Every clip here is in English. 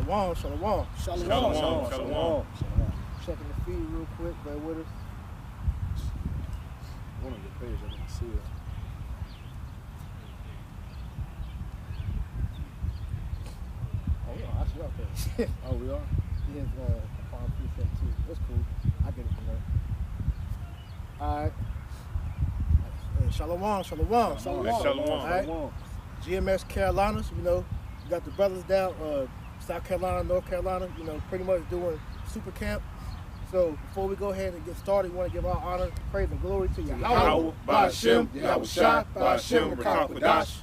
Shalom, shalom. Shalom. Shalom. Shalom. Shalom. Checking the feed real quick, bear with us. One on your page, I didn't see it. Oh, yeah, actually up there. Oh, we are? He has a farm precept too. That's cool. I get it from there. Alright. Hey, shalom, shalom. Shalom. Shalom. All right. GMS Carolinas, you know, you got the brothers down South Carolina, North Carolina, you know, pretty much doing super camp. So before we go ahead and get started, we want to give our honor, praise, and glory to Yahawashi, Ba'ashem, Yahawashi, Ba'ashem, Rakakadash.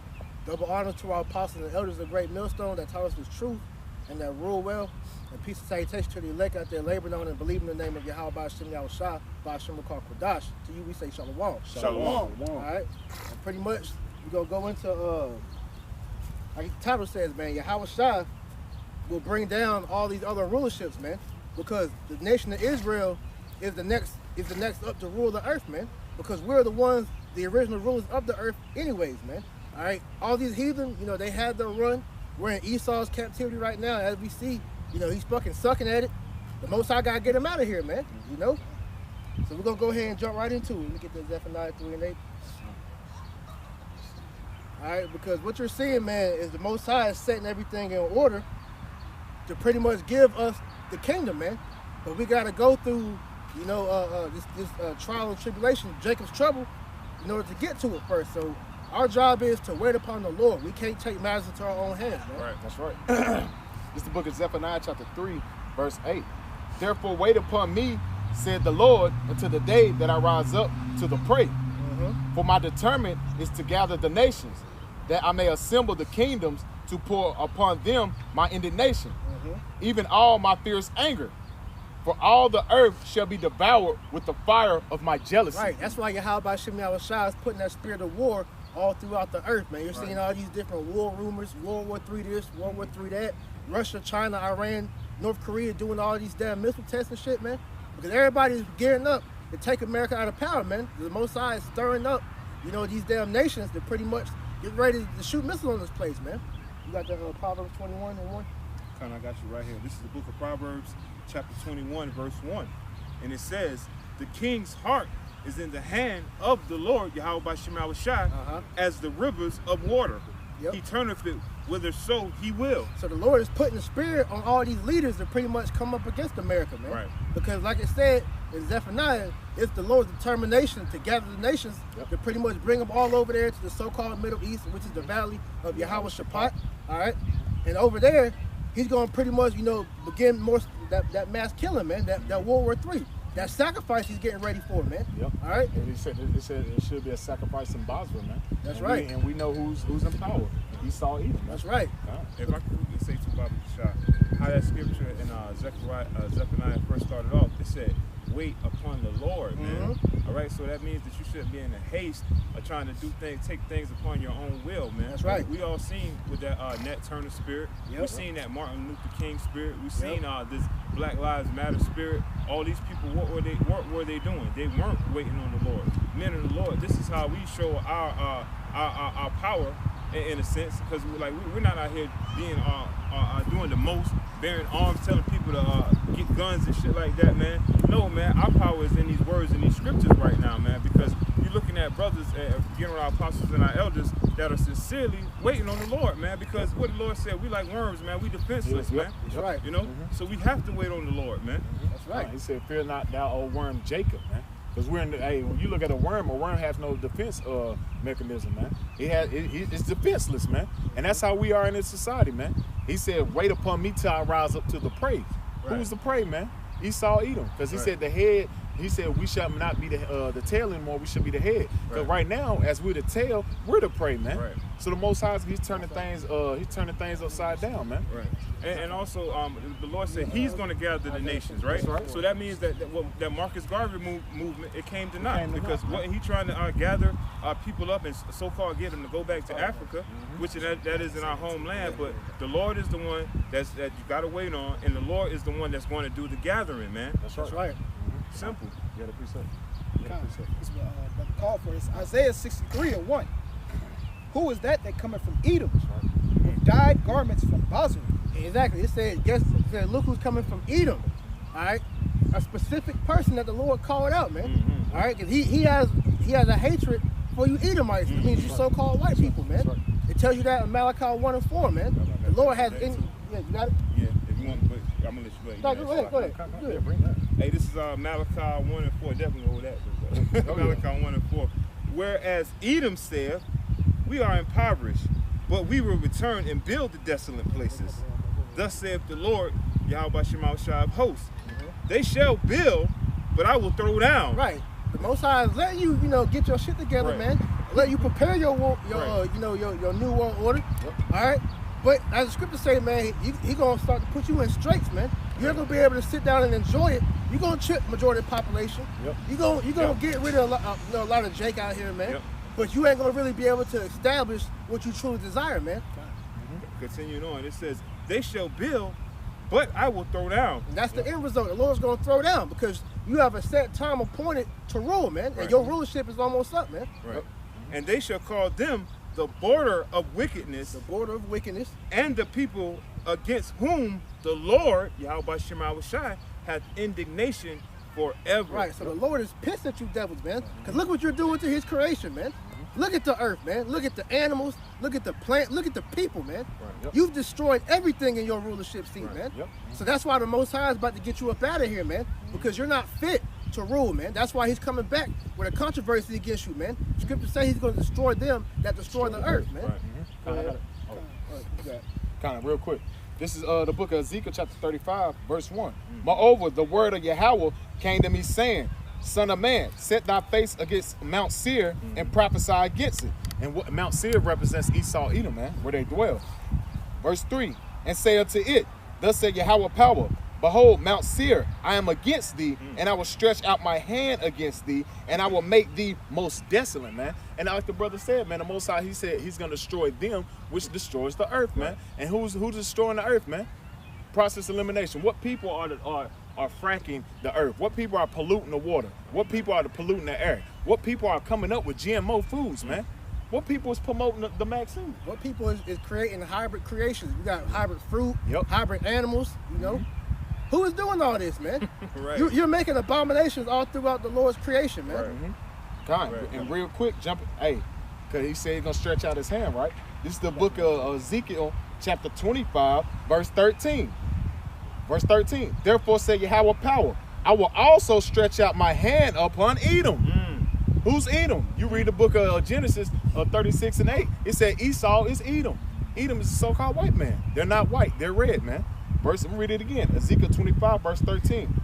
Double honor to our apostles and elders of the great millstone that taught us the truth and that rule well. And peace and salutation to the elect out there laboring on and believing in the name of Yahawashi, Yahawashi, Ba'ashem, Rakakadash. To you we say shalom. Shalom. All right. And pretty much we're going to go into, like the title says, man, Yahawashi will bring down all these other rulerships, man. Because the nation of Israel is the next up to rule the earth, man. Because we're the ones, the original rulers of the earth anyways, man. All right, all these heathen, you know, they had their run. We're in Esau's captivity right now. As we see, you know, he's fucking sucking at it. The Most High gotta get him out of here, man, you know. So we're gonna go ahead and jump right into it. Let me get this Zephaniah 3 and 8. All right, because what you're seeing, man, is the Most High is setting everything in order to pretty much give us the kingdom, man. But we got to go through, you know, this trial and tribulation, Jacob's trouble, in order to get to it first. So our job is to wait upon the Lord. We can't take matters into our own hands, man. Right, that's right. This is the book of Zephaniah, chapter 3, verse 8. Therefore wait upon me, said the Lord, until the day that I rise up to the prey. For my determined is to gather the nations, that I may assemble the kingdoms to pour upon them my indignation, even all my fierce anger. For all the earth shall be devoured with the fire of my jealousy. Right, that's why Yahawashi is putting that spirit of war all throughout the earth, man. You're seeing all these different war rumors, World War III this, World War III that, Russia, China, Iran, North Korea doing all these damn missile tests and shit, man. Because everybody's gearing up to take America out of power, man. The Most High is stirring up, you know, these damn nations to pretty much get ready to shoot missiles on this place, man. You got the Proverbs 21 and 1? I got you right here. This is the book of Proverbs, chapter 21, verse 1. And it says, the king's heart is in the hand of the Lord, Yahawashi, as the rivers of water. Yep. He turneth it whitherso he will. So the Lord is putting the spirit on all these leaders to pretty much come up against America, man. Right. Because like it said in Zephaniah, it's the Lord's determination to gather the nations to pretty much bring them all over there to the so-called Middle East, which is the valley of Yahawashi, all right? And over there, he's going to pretty much, you know, begin more that mass killing, man, that World War III. That sacrifice he's getting ready for, man. Yep. All right? And he said it should be a sacrifice in Basra, man. That's right. And we know who's in power. Esau Edom. That's right. If I could say to Baba Shah, how that scripture in Zephaniah first started off, it said, wait upon the Lord, man. All right, so that means that you shouldn't be in a haste of trying to do things, take things upon your own will, man. That's right. We all seen with that Nat Turner spirit. Yep. We seen that Martin Luther King spirit. We seen this Black Lives Matter spirit. All these people, what were they doing? They weren't waiting on the Lord. Men of the Lord, this is how we show our power in a sense, because we're not out here being doing the most, bearing arms, telling people to get guns and shit like that, man. No, man, our power is in these words and these scriptures right now, man, because you're looking at brothers, our apostles and our elders that are sincerely waiting on the Lord, man, because what the Lord said, we like worms, man, we defenseless, man. That's right. You know, so we have to wait on the Lord, man. That's right. He said, fear not thou, old worm Jacob, man. Because we're in when you look at a worm has no defense mechanism, man. It's defenseless, man. And that's how we are in this society, man. He said, wait upon me till I rise up to the prey. Right. Who's the prey, man? Esau Edom. Because he said the head, he said we shall not be the tail anymore, we should be the head. Because right now, as we're the tail, we're the prey, man. Right. So the Most High, he's turning things upside down, man. Right. And also, the Lord said He's going to gather the nations, right? So that means that Marcus Garvey movement, it came to naught, because what He trying to gather people up and so far get them to go back to Africa, which that is in our homeland. But the Lord is the one that you got to wait on, and the Lord is the one that's going to do the gathering, man. That's right. Simple. You got a precept. It's the call for this. Isaiah 63 and 1. Who is that cometh from Edom, with dyed garments from Basra? Exactly. It said, look who's coming from Edom. All right, a specific person that the Lord called out, man. All right, because he has a hatred for you Edomites. It means you so-called white people, man. It tells you that in Malachi 1:4, man. The Lord has. Yeah, you got it. Yeah, if you want, but I'm gonna let you No, go ahead. Yeah, bring that. Hey, this is Malachi 1:4. Definitely go with that. Malachi 1:4. Whereas Edom said, "We are impoverished, but we will return and build the desolate places. Thus saith the Lord, Yahawashi of hosts. They shall build, but I will throw down." Right. The Most High is letting you, get your shit together, man. Let you prepare your new world order. All right. But as the scriptures say, man, he gonna start to put you in straits, man. You're gonna be able to sit down and enjoy it. You're gonna chip majority of the population. You're gonna get rid of a lot of Jake out here, man. But you ain't gonna really be able to establish what you truly desire, man. Continuing on, it says, "They shall build, but I will throw down." And that's the end result. The Lord's gonna throw down because you have a set time appointed to rule, man. And your rulership is almost up, man. Right. And they shall call them the border of wickedness. The border of wickedness. And the people against whom the Lord, Yahawashi, hath indignation forever. Right, so the Lord is pissed at you devils, man. Because look what you're doing to his creation, man. Look at the earth, man. Look at the animals. Look at the plant. Look at the people, man. You've destroyed everything in your rulership seat, man. So that's why the Most High is about to get you up out of here, man. Because you're not fit to rule, man. That's why he's coming back with a controversy against you, man. Scripture say he's going to destroy them that destroy the earth, man. Kind of real quick. This is the book of Ezekiel, chapter 35, verse 1. Moreover, the word of Yahweh came to me, saying, "Son of man, set thy face against Mount Seir and prophesy against it." And what Mount Seir represents Esau, Edom, man, where they dwell. Verse 3, and say unto it, "Thus said Yahweh power, behold, Mount Seir, I am against thee, and I will stretch out my hand against thee, and I will make thee most desolate," man. And like the brother said, man, the Most High, he said he's going to destroy them, which destroys the earth, man. And who's destroying the earth, man? Process elimination. What people are fracking the earth? What people are polluting the water? What people are polluting the air? What people are coming up with GMO foods, man? What people is promoting the vaccine? What people is creating hybrid creations? We got hybrid fruit, hybrid animals, Who is doing all this, man? You're making abominations all throughout the Lord's creation, man. And real quick, because he said he's going to stretch out his hand, right? This is the book of Ezekiel, chapter 25, verse 13. Verse 13, therefore said Yahweh power, I will also stretch out my hand upon Edom. Who's Edom? You read the book of Genesis 36 and 8. It said Esau is Edom. Edom is a so-called white man. They're not white, they're red, man. Let me read it again. Ezekiel 25, verse 13.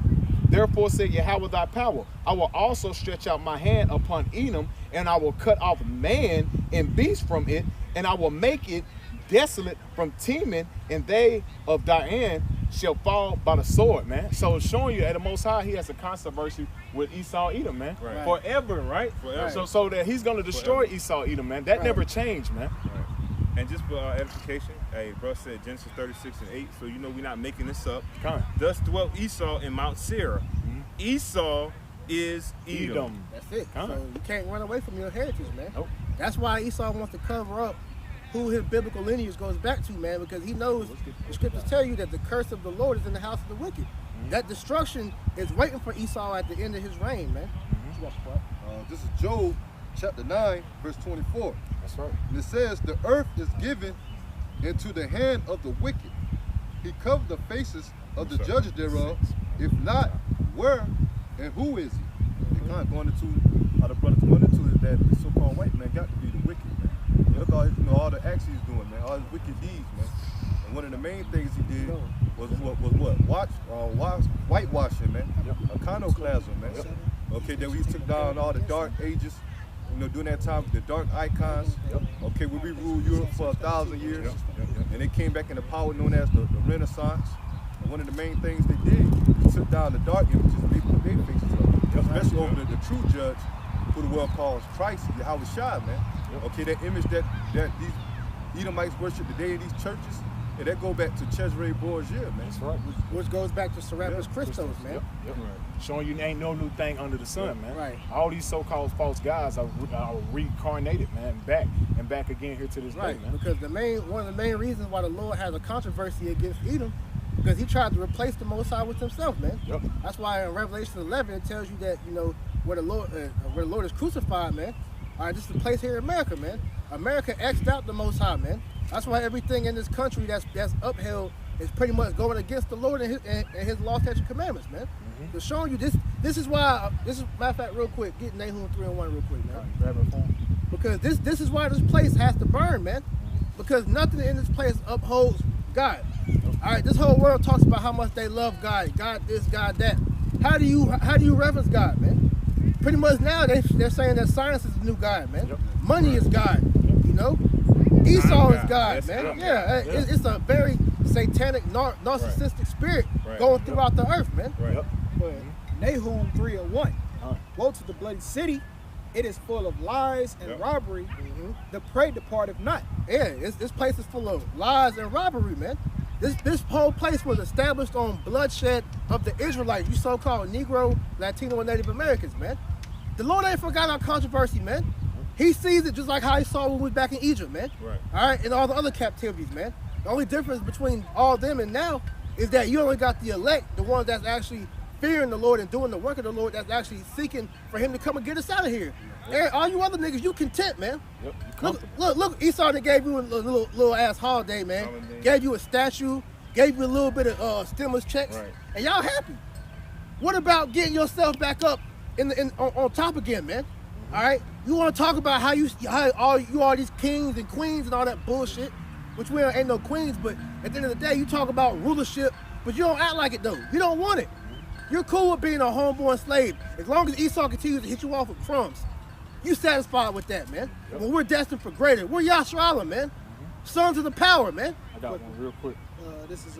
Therefore said Yahweh thy power, I will also stretch out my hand upon Edom, and I will cut off man and beast from it, and I will make it desolate from Teman, and they of Diane shall fall by the sword, man. So it's showing you that the Most High, he has a controversy with Esau, Edom, man. Forever, right? Forever. So that he's going to destroy Esau, Edom, man. That never changed, man. And just for edification, bro said Genesis 36 and 8, so we're not making this up. Thus dwelt Esau in Mount Seir. Esau is Edom. That's it. So you can't run away from your heritage, man. That's why Esau wants to cover up who his biblical lineage goes back to, man, because he knows the scriptures tell you that the curse of the Lord is in the house of the wicked. That destruction is waiting for Esau at the end of his reign, man. This is Job chapter 9, verse 24. That's right. And it says, the earth is given into the hand of the wicked. He covered the faces of the judges thereof. If not, where and who is he? They kind of going into how the brother's going into is that the so-called white man got to be the wicked, man. Look all the acts he's doing, man. All his wicked deeds, man. And one of the main things he did was what? Whitewashing, man. Iconoclasm, man. Okay, then we took down all the dark ages. During that time, the dark icons. Okay, we ruled Europe for 1,000 years, and they came back into power known as the Renaissance. And one of the main things they did, they took down the dark images and they put their faces up, especially over the true judge, who the world calls Christ, Yahawashi, man. Okay, that image that these Edomites worship today in these churches, And that go back to Cesare Borgia, man. That's right. Which goes back to Serapis Christos, man. Yep. Showing you ain't no new thing under the sun, man. Right. All these so-called false gods are reincarnated, man, back again here to this Right, day, man. because one of the main reasons why the Lord has a controversy against Edom, because he tried to replace the Most High with himself, man. Yep. That's why in Revelation 11 it tells you that, you know, where the Lord is crucified, man. All right, this is the place here in America, man. America X'd out the Most High, man. That's why everything in this country that's upheld is pretty much going against the Lord and his law, statutes, and commandments, man. So showing you this is why, matter of fact, real quick, get Nahum 3:1 real quick, man. Grab it for him. Because this is why this place has to burn, man. Because nothing in this place upholds God. All right, this whole world talks about how much they love God, God this, God that. How do you reverence God, man? Pretty much now they're saying that science is the new God, man. Yep. Money is God, you know. Esau is God, That's man. God. Yeah, it's a very satanic, narcissistic spirit going throughout the earth, man. Right. Yep. But Nahum 3:1. Alright. Woe to the bloody city. It is full of lies and Yep. robbery. The prey departeth not. Yeah, this place is full of lies and robbery, man. This whole place was established on bloodshed of the Israelites, you so-called Negro, Latino, and Native Americans, man. The Lord ain't forgot our controversy, man. He sees it just like how he saw when we was back in Egypt, man. Right. All right, and all the other captivities, man. The only difference between all them and now is that you only got the elect, the ones that's actually fearing the Lord and doing the work of the Lord, that's actually seeking for him to come and get us out of here. And all you other niggas, you content, man. Yep. You comfortable. Look, Esau that gave you a little ass holiday, man. Holiday. Gave you a statue, gave you a little bit of stimulus checks, Right. and y'all happy. What about getting yourself back up on top again, man? All right, you want to talk about how all these kings and queens and all that bullshit, which we ain't no queens, but at the end of the day, you talk about rulership, but you don't act like it though. You don't want it. You're cool with being a homeborn slave as long as Esau continues to hit you off with crumbs. You satisfied with that, man? Yep. When we're destined for greater, we're Yasharala, man. Sons of the power, man. I got one real quick. This is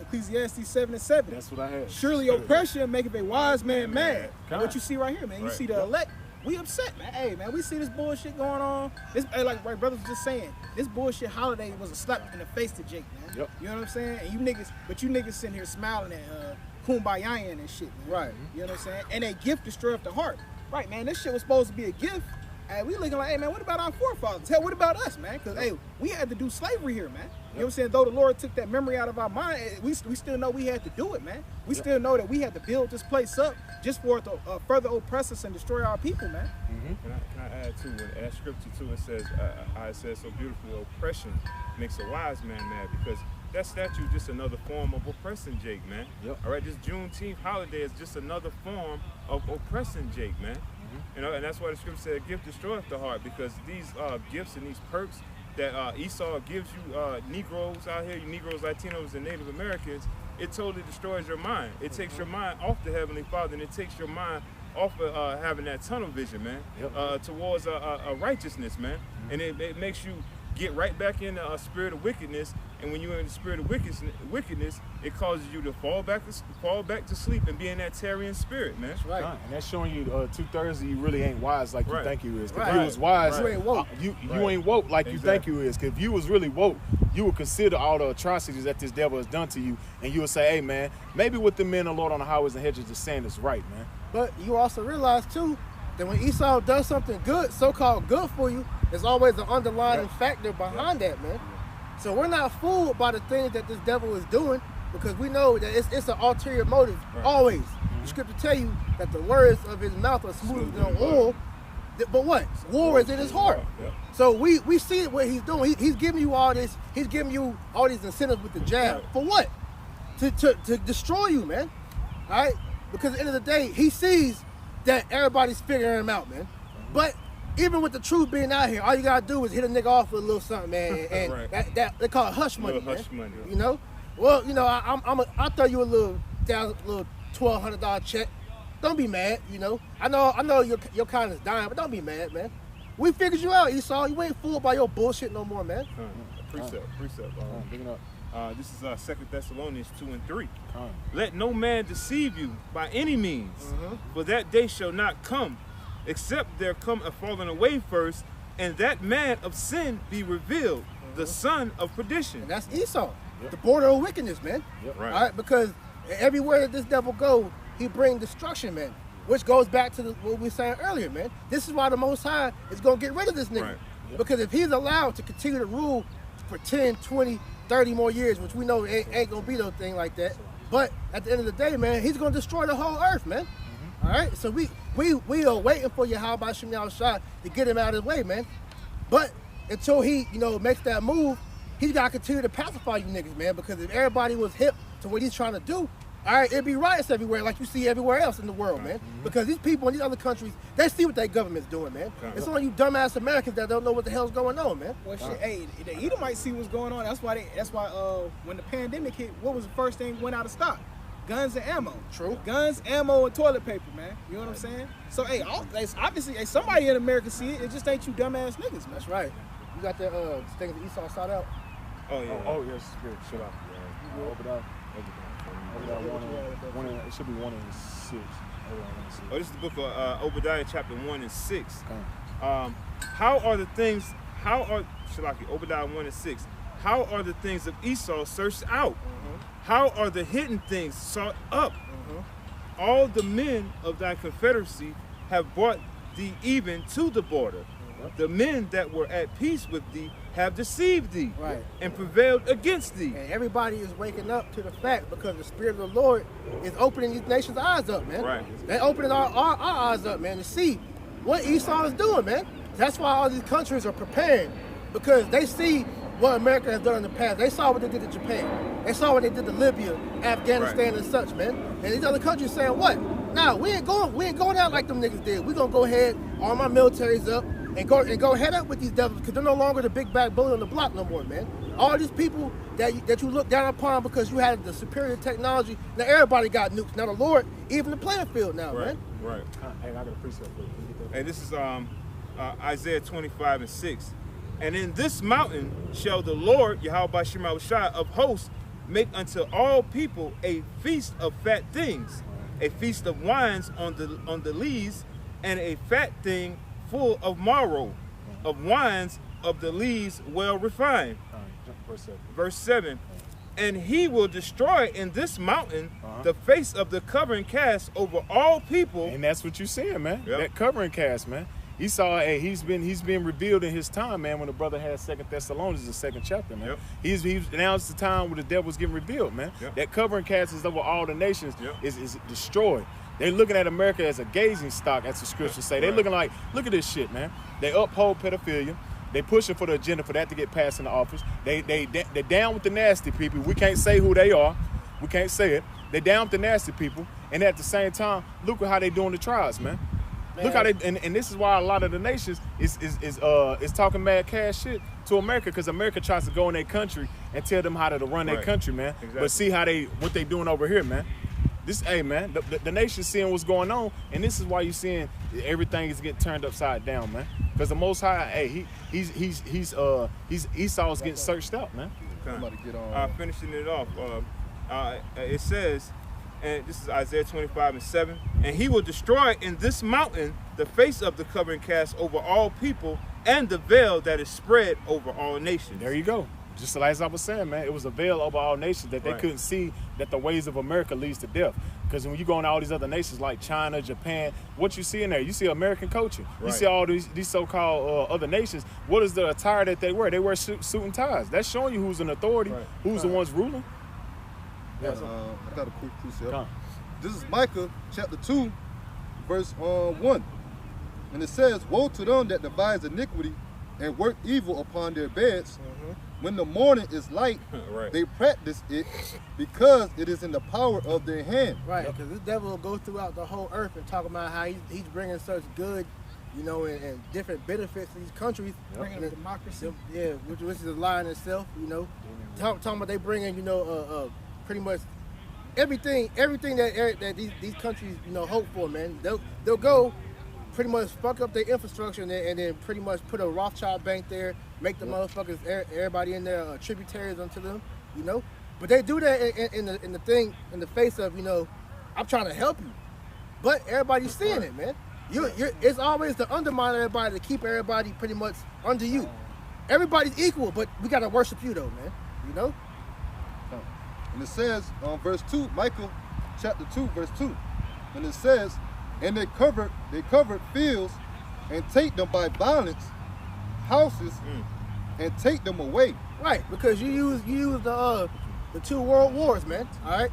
Ecclesiastes 7:7. That's what I had. Surely oppression maketh a wise man mad. Come What on. you see right here, man. You Right. see the elect. We upset, man. Hey, man, we see this bullshit going on. This, like my brother was just saying, this bullshit holiday was a slap in the face to Jake, man. Yep. You know what I'm saying? And you niggas sitting here smiling at kumbayaing and shit, man. Right. You know what I'm saying? And a gift destroyeth the heart. Right, man. This shit was supposed to be a gift. And we looking like, hey, man, what about our forefathers? Hell, what about us, man? Because, hey, we had to do slavery here, man. You know what I'm saying? Though the Lord took that memory out of our mind, we still know we had to do it, man. We still know that we had to build this place up just for it to further oppress us and destroy our people, man. Can I add too? When add scripture too, it says, how it says so beautifully, oppression makes a wise man mad, because that statue is just another form of oppressing Jake, man. Yep. All right, this Juneteenth holiday is just another form of oppressing Jake, man. You know, and that's why the scripture said, "Gift destroyeth the heart," because these gifts and these perks that Esau gives you, Negroes out here, you Negroes, Latinos, and Native Americans, it totally destroys your mind. It takes your mind off the Heavenly Father, and it takes your mind off of having that tunnel vision, man, towards a righteousness, man. And it makes you get right back in a spirit of wickedness. And when you're in the spirit of wickedness, it causes you to fall back to sleep and be in that Tyrian spirit, man. Right. And that's showing you 2/3 of you really ain't wise like you Right. think you is. If Right. you was wise, You ain't woke. you Right. ain't woke like you think Exactly. you is. Cause if you was really woke, you would consider all the atrocities that this devil has done to you, and you would say, hey man, maybe what the men of the Lord on the highways and hedges is saying is right, man. But you also realize too that when Esau does something good, so-called good for you, there's always an underlying factor behind that, man. So we're not fooled by the things that this devil is doing, because we know that it's an ulterior motive, always. The scripture tell you that the words of his mouth are smoother than oil, but what? War is in his heart. Yep. So we see what he's doing. He's giving you all this, he's giving you all these incentives with the jab. For what? To destroy you, man. All right? Because at the end of the day, he sees that everybody's figuring him out, man. But even with the truth being out here, all you gotta do is hit a nigga off with a little something, man, and Right. that they call it hush money, Little man. hush money. You know? Well, you know, I'll throw you a little $1,200 check. Don't be mad, you know. I know your kindness dying, but don't be mad, man. We figured you out, Esau. You ain't fooled by your bullshit no more, man. Precept. Bring it up. This is 2 Thessalonians 2:3. Come. Let no man deceive you by any means, for that day shall not come, except there come a falling away first, and that man of sin be revealed, the son of perdition. And that's Esau, Yep. the border of wickedness, man. Yep. Right. All right, because everywhere that this devil goes, he brings destruction, man. Which goes back to what we were saying earlier, man. This is why the Most High is going to get rid of this nigga. Right. Yep. Because if he's allowed to continue to rule for 10, 20, 30 more years, which we know ain't going to be no thing like that. But at the end of the day, man, he's going to destroy the whole earth, man. All right? So we are waiting for Yahawashi to get him out of the way, man. But until he, makes that move, he's got to continue to pacify you niggas, man. Because if everybody was hip to what he's trying to do, all right, it'd be riots everywhere like you see everywhere else in the world, man. Because these people in these other countries, they see what their government's doing, man. It's only you dumbass Americans that don't know what the hell's going on, man. Well, shit, hey, the Edomites see what's going on. That's why when the pandemic hit, what was the first thing went out of stock? Guns and ammo. True. Guns, ammo, and toilet paper, man. You know what I'm saying? So, hey, obviously, somebody in America see it. It just ain't you dumbass niggas, man. That's right. You got the things that Esau sought out. Oh yeah. Oh yes, good. Shut up. Obadiah. It should be 1 and 6. Oh, this is the book of Obadiah, chapter 1 and 6. How are the things? Obadiah 1 and 6. How are the things of Esau searched out? How are the hidden things sought up? All the men of thy confederacy have brought thee even to the border. The men that were at peace with thee have deceived thee, Right. and prevailed against thee. And everybody is waking up to the fact because the Spirit of the Lord is opening these nations' eyes up, man. Right. They're opening our eyes up, man, to see what Esau is doing, man. That's why all these countries are preparing, because they see what America has done in the past. They saw what they did to Japan. They saw what they did to Libya, Afghanistan, and such, man. And these other countries saying, what? Nah, we ain't going out like them niggas did. We gonna go ahead, arm our militaries up, and go head up with these devils, because they're no longer the big bad bully on the block no more, man. All these people that you look down upon because you had the superior technology, now everybody got nukes. Now the Lord, even the playing field now, man. Right. Hey, I got a precept for you. Hey, this is Isaiah 25 and 6. And in this mountain shall the Lord, Yahawashi of hosts, make unto all people a feast of fat things, a feast of wines on the lees, and a fat thing full of marrow, of wines of the lees well refined. Verse 7. And he will destroy in this mountain the face of the covering cast over all people. And that's what you're saying, man. Yep. That covering cast, man. Esau, hey, he's been revealed in his time, man. When the brother had 2 Thessalonians, the 2nd chapter, man. Yep. He's announced the time when the devil was getting revealed, man. Yep. That covering cast is over all the nations. Yep. is destroyed. They're looking at America as a gazing stock, as the scriptures say. They're looking like, look at this shit, man. They uphold pedophilia. They pushing for the agenda for that to get passed in the office. They're down with the nasty people. We can't say who they are. We can't say it. They're down with the nasty people. And at the same time, look at how they doing the trials, man. Look how they, and this is why a lot of the nations is talking mad cash shit to America, because America tries to go in their country and tell them how to run their country, man. Exactly. But see what they doing over here, man. Hey, man, the nation's seeing what's going on, and this is why you're seeing everything is getting turned upside down, man. Because the Most High, hey, Esau's getting searched out, man. I'm about to get on. Finishing it off, it says, and this is Isaiah 25 and 7, and he will destroy in this mountain the face of the covering cast over all people, and the veil that is spread over all nations. There you go. Just like as I was saying, man, it was a veil over all nations that they Right. couldn't see that the ways of America leads to death. Because when you go into all these other nations like China, Japan, what you see in there, you see American culture. You Right. see all these so-called other nations. What is the attire that they wear? They wear suit and ties. That's showing you who's in authority, Right. who's the ones ruling. I got a quick precept. Come. This is Micah chapter 2, verse 1. And it says, woe to them that devise iniquity and work evil upon their beds. When the morning is light, Right. they practice it because it is in the power of their hand. Right, because this devil will go throughout the whole earth and talk about how he's bringing such good, and different benefits to these countries. Bringing And- democracy. Yeah, which is a lie in itself, Talking about they bringing, pretty much everything that these countries, hope for, man. They'll go pretty much fuck up their infrastructure and then pretty much put a Rothschild bank there, make the motherfuckers, everybody in there tributaries unto them, But they do that in the face of, I'm trying to help you, but everybody's seeing it, man. It's always to undermine everybody, to keep everybody pretty much under you. everybody's equal, but we gotta worship you though, man. You know? And it says on verse 2, Micah chapter 2, verse 2, and it says, and they covered fields and take them by violence, houses, and take them away. Right, because you use the 2 world wars, man. All right,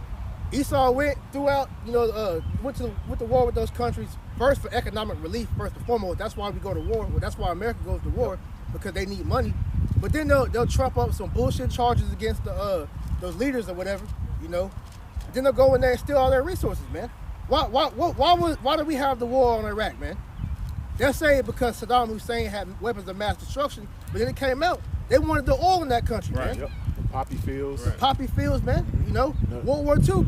Esau went throughout, went to war with those countries first for economic relief, first and foremost. That's why we go to war. Well, that's why America goes to war, because they need money. But then they'll trump up some bullshit charges against those leaders or whatever, Then they'll go in there and steal all their resources, man. Why did we have the war on Iraq, man? They're saying because Saddam Hussein had weapons of mass destruction, but then it came out they wanted the oil in that country, man. Yep. The poppy fields. Right. Poppy fields, man. World War II.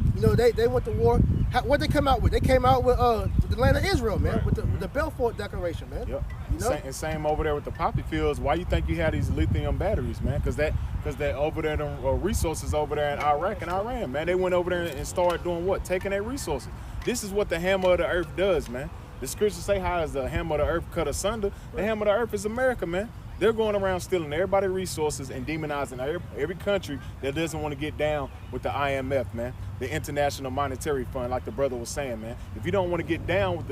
They went to war. What they come out with? They came out with the land of Israel, man, Right. with the Balfour Declaration, man. Yep. Same over there with the poppy fields. Why you think you had these lithium batteries, man? Because that over there, them resources over there in Iraq and Iran, man. They went over there and started doing what? Taking their resources. This is what the hammer of the earth does, man. The scriptures say how is the hammer of the earth cut asunder. The hammer of the earth is America, man. They're going around stealing everybody's resources and demonizing every country that doesn't want to get down with the IMF, man, the International Monetary Fund, like the brother was saying, man. If you don't want to get down with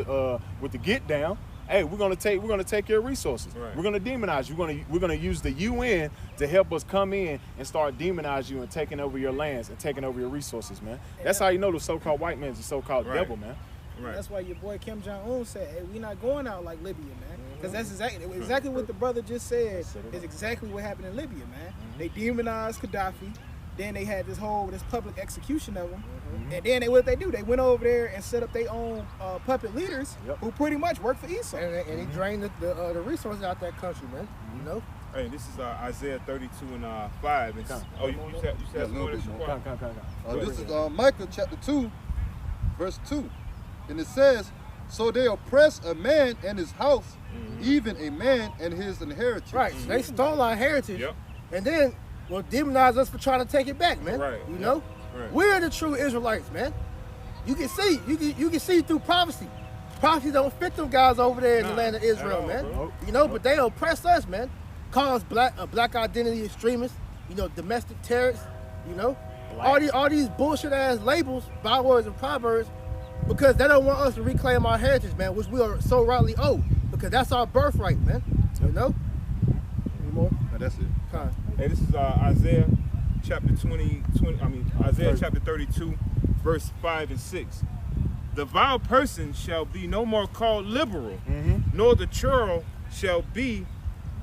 the get down, hey, we're gonna take your resources. Right. We're gonna demonize you. We're gonna use the UN to help us come in and start demonizing you and taking over your lands and taking over your resources, man. That's how you know the so-called white man is the so-called devil, man. Right. That's why your boy Kim Jong-un said, hey, we're not going out like Libya, man. Because that's exactly what the brother just said is exactly what happened in Libya, man. They demonized Gaddafi. Then they had this public execution of him. And then what they do, they went over there and set up their own puppet leaders who pretty much work for Esau. And he drained the resources out that country, man. Hey, this is Isaiah 32 and 5. And, you said more than this is Micah chapter 2, verse 2. And it says, so they oppress a man and his house, even a man and his inheritance. Right, so they stole our heritage, and then demonize us for trying to take it back, man. Right. Right. We're the true Israelites, man. You can see, you can see through prophecy. Prophecy don't fit them guys over there in the land of Israel, man. Bro. But they oppress us, man. Call us black identity extremists, domestic terrorists, all these bullshit ass labels, bywords and proverbs, because they don't want us to reclaim our heritage, man, which we are so rightly owed, because that's our birthright, man. Any more? No, that's it. Hey, this is Isaiah chapter Isaiah chapter 32, verse 5 and 6. The vile person shall be no more called liberal, nor the churl shall be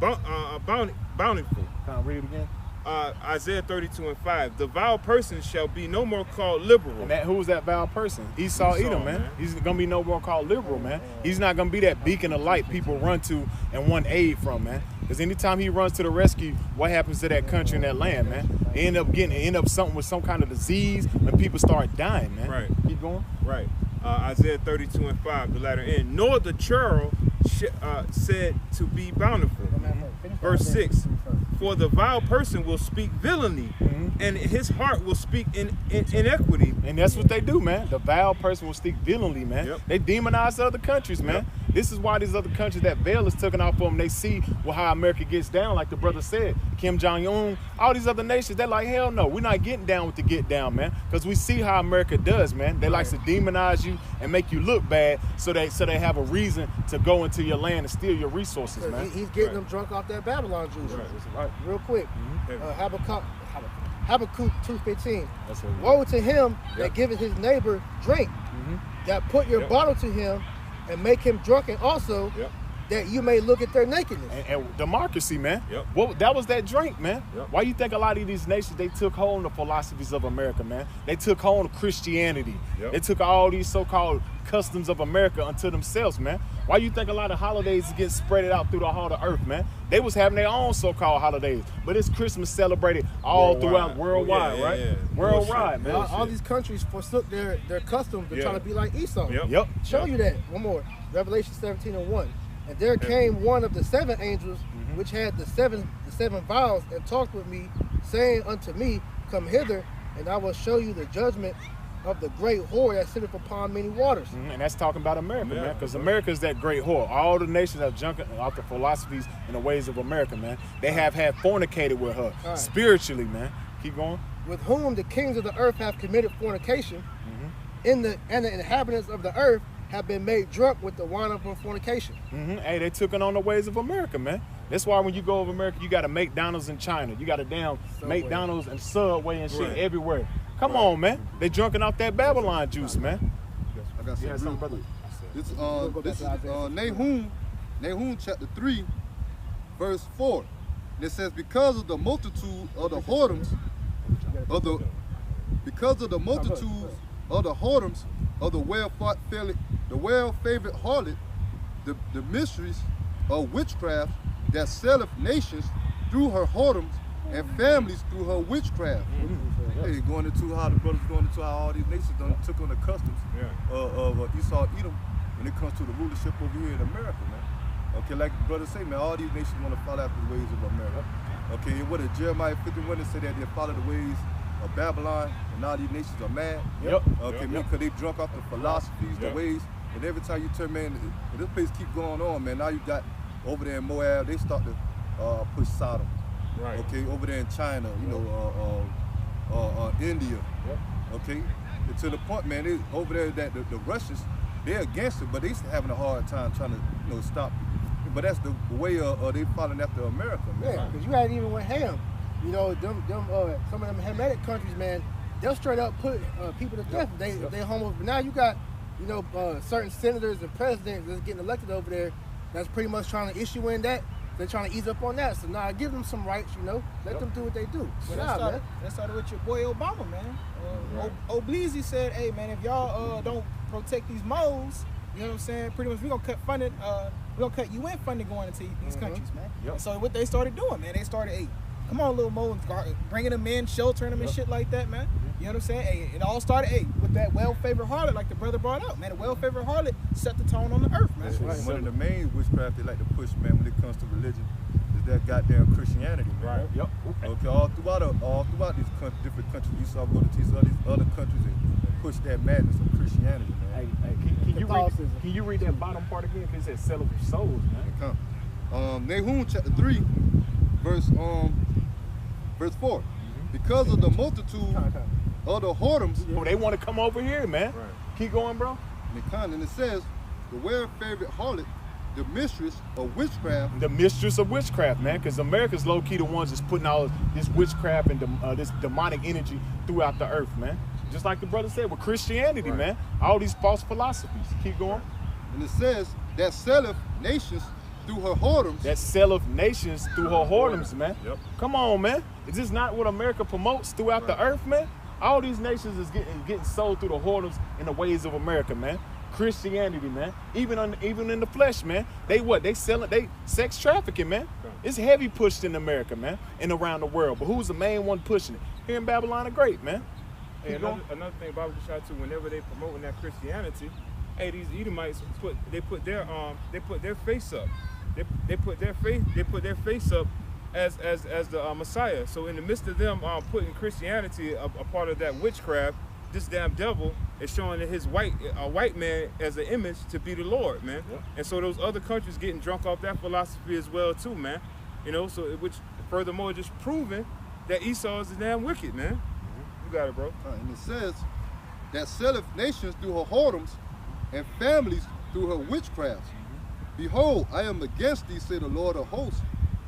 bountiful. Can I read it again? Isaiah 32 and 5. The vile person shall be no more called liberal. And who's that vile person? Esau Edom, man. He's gonna be no more called liberal, man. He's not gonna be that beacon of light people run to and want aid from, man. Because anytime he runs to the rescue, what happens to that country and that land, man? It end up something with some kind of disease when people start dying, man. Right. Keep going. Right. Isaiah 32 and 5, the latter end. Nor the churl said to be bountiful. Verse 6. For the vile person will speak villainy, and his heart will speak in inequity. And that's what they do, man. The vile person will speak villainy, man. They demonize other countries, man. This is why these other countries, that veil is taken off of them. They see how America gets down, like the brother said. Kim Jong-un, all these other nations, they're like, hell no, we're not getting down with the get down, man. Because we see how America does, man. They like to demonize you and make you look bad, so they have a reason to go into your land and steal your resources, man. He's getting them drunk off that Babylon juice. Right. Real quick, Habakkuk 2:15. Woe to him that giveth his neighbor drink, that put your bottle to him and make him drunken also, that you may look at their nakedness. And democracy, man. That was that drink, man. Why you think a lot of these nations, they took hold of the philosophies of America, man? They took hold of Christianity. They took all these so-called customs of America unto themselves, man. Why you think a lot of holidays get spread out through the whole of earth, man? They was having their own so-called holidays, but it's Christmas celebrated all throughout worldwide, right? Worldwide, man. All these countries forsook their customs to try to be like Esau. Show you that. One more. Revelation 17 and 1. And there came one of the 7 angels, which had the seven vials, and talked with me, saying unto me, come hither, and I will show you the judgment of the great whore that sitteth upon many waters. And that's talking about America, man, because America is that great whore. All the nations have jumped off the philosophies and the ways of America, man. They have had fornicated with her spiritually, man. Keep going. With whom the kings of the earth have committed fornication, and the inhabitants of the earth have been made drunk with the wine of her fornication. Hey, they took it on the ways of America, man. That's why when you go over America, you got to McDonald's in China. You got to damn McDonald's and Subway and shit everywhere. Come on, man. They drunken off that Babylon juice, man. I got something real quick. This is Nahum chapter 3, verse 4. And it says, because of the multitude of the whoredoms of the well-favored harlot, the mysteries of witchcraft that selleth nations through her whoredoms and families through her witchcraft. Hey, going into how the brothers going into how all these nations done took on the customs of Esau, Edom, when it comes to the rulership over here in America, man. Okay, like the brothers say, man, all these nations want to follow after the ways of America. Okay, and what did Jeremiah 51 say that they follow the ways of Babylon, and all these nations are mad? Okay, because they drunk off the philosophies, the ways, and every time you turn, man, this place keep going on, man. Now you got over there in Moab, they start to push Sodom. Okay, over there in China, you know, India. Okay, and to the point, man, they, over there that the Russians, they're against it, but they having a hard time trying to, you know, stop. But that's the way they following after America, man. Yeah, because you had even with Ham, you know, some of them Hamitic countries, man, they'll straight up put people to death. They homo. But now you got, you know, certain senators and presidents that's getting elected over there that's pretty much trying to issue in that. They're trying to ease up on that. So now give them some rights, you know. Let them do what they do. But that started with your boy Obama, man. Obleasy said, hey, man, if y'all don't protect these moles, you know what I'm saying? Pretty much we're going to cut funding, we're going to cut UN funding going into these countries, man. And so what they started doing, man, they started, hey, come on, little moles, bringing them in, sheltering them and shit like that, man. You know what I'm saying? Hey, it all started, with that well-favored harlot, like the brother brought out, man. The well-favored harlot set the tone on the earth, man. One of the main witchcraft they like to push, man, when it comes to religion, is that goddamn Christianity, man. Okay, all throughout these different countries, you saw go to these other countries and push that madness of Christianity, man. Can you read that bottom part again? Because it says sell of souls, man. Nahum chapter 3, verse 4. Because of the multitude of the whoredoms. Oh, they want to come over here, man. Keep going, bro. And it says, the well-favored harlot, the mistress of witchcraft. The mistress of witchcraft, man, because America's low-key the ones that's putting all this witchcraft and this demonic energy throughout the earth, man. Just like the brother said with Christianity, man. All these false philosophies. Keep going. And it says, that selleth nations through her whoredoms. That selleth nations through her whoredoms, man. Come on, man. Is this not what America promotes throughout the earth, man? All these nations is getting sold through the whoredoms in the ways of America, man. Christianity, man. Even in the flesh, man. They sex trafficking, man. It's heavy pushed in America, man, and around the world. But who's the main one pushing it? Here in Babylon the Great, man. Hey, another thing Bible just shot to, whenever they promoting that Christianity, hey, these Edomites put their face up. They put their face up as the Messiah. So in the midst of them putting Christianity a part of that witchcraft, this damn devil is showing that a white man as an image to be the Lord, man. And so those other countries getting drunk off that philosophy as well too, man. You know, so which furthermore just proving that Esau is damn wicked, man. You got it, bro. And it says that selleth nations through her whoredoms and families through her witchcrafts. Behold, I am against thee, say the Lord of hosts,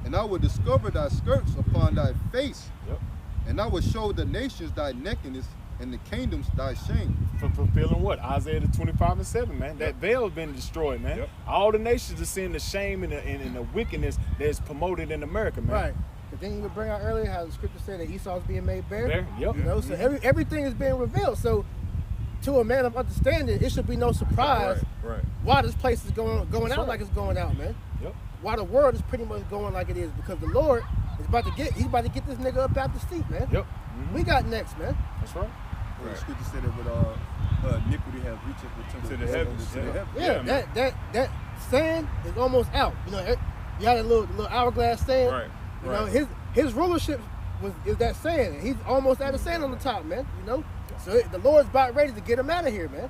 and I will discover thy skirts upon thy face, and I will show the nations thy nakedness, and the kingdoms thy shame. For fulfilling what? Isaiah 25:7, man. That veil has been destroyed, man. All the nations are seeing the shame and the wickedness that's promoted in America, man. Right. But then you would bring out earlier how the scripture said that Esau is being made bare. You know, so everything is being revealed. So to a man of understanding, it should be no surprise why this place is going out like it's going out, man. Why the world is pretty much going like it is, because the Lord is about to get this nigga up out the seat, man. We got next, man. That's right. The scripture said that with iniquity has reached to the heavens. That sand is almost out. You know, you had a little hourglass sand. You know, his rulership is that sand. And he's almost out of sand on the top, man. You know, so the Lord's about ready to get him out of here, man.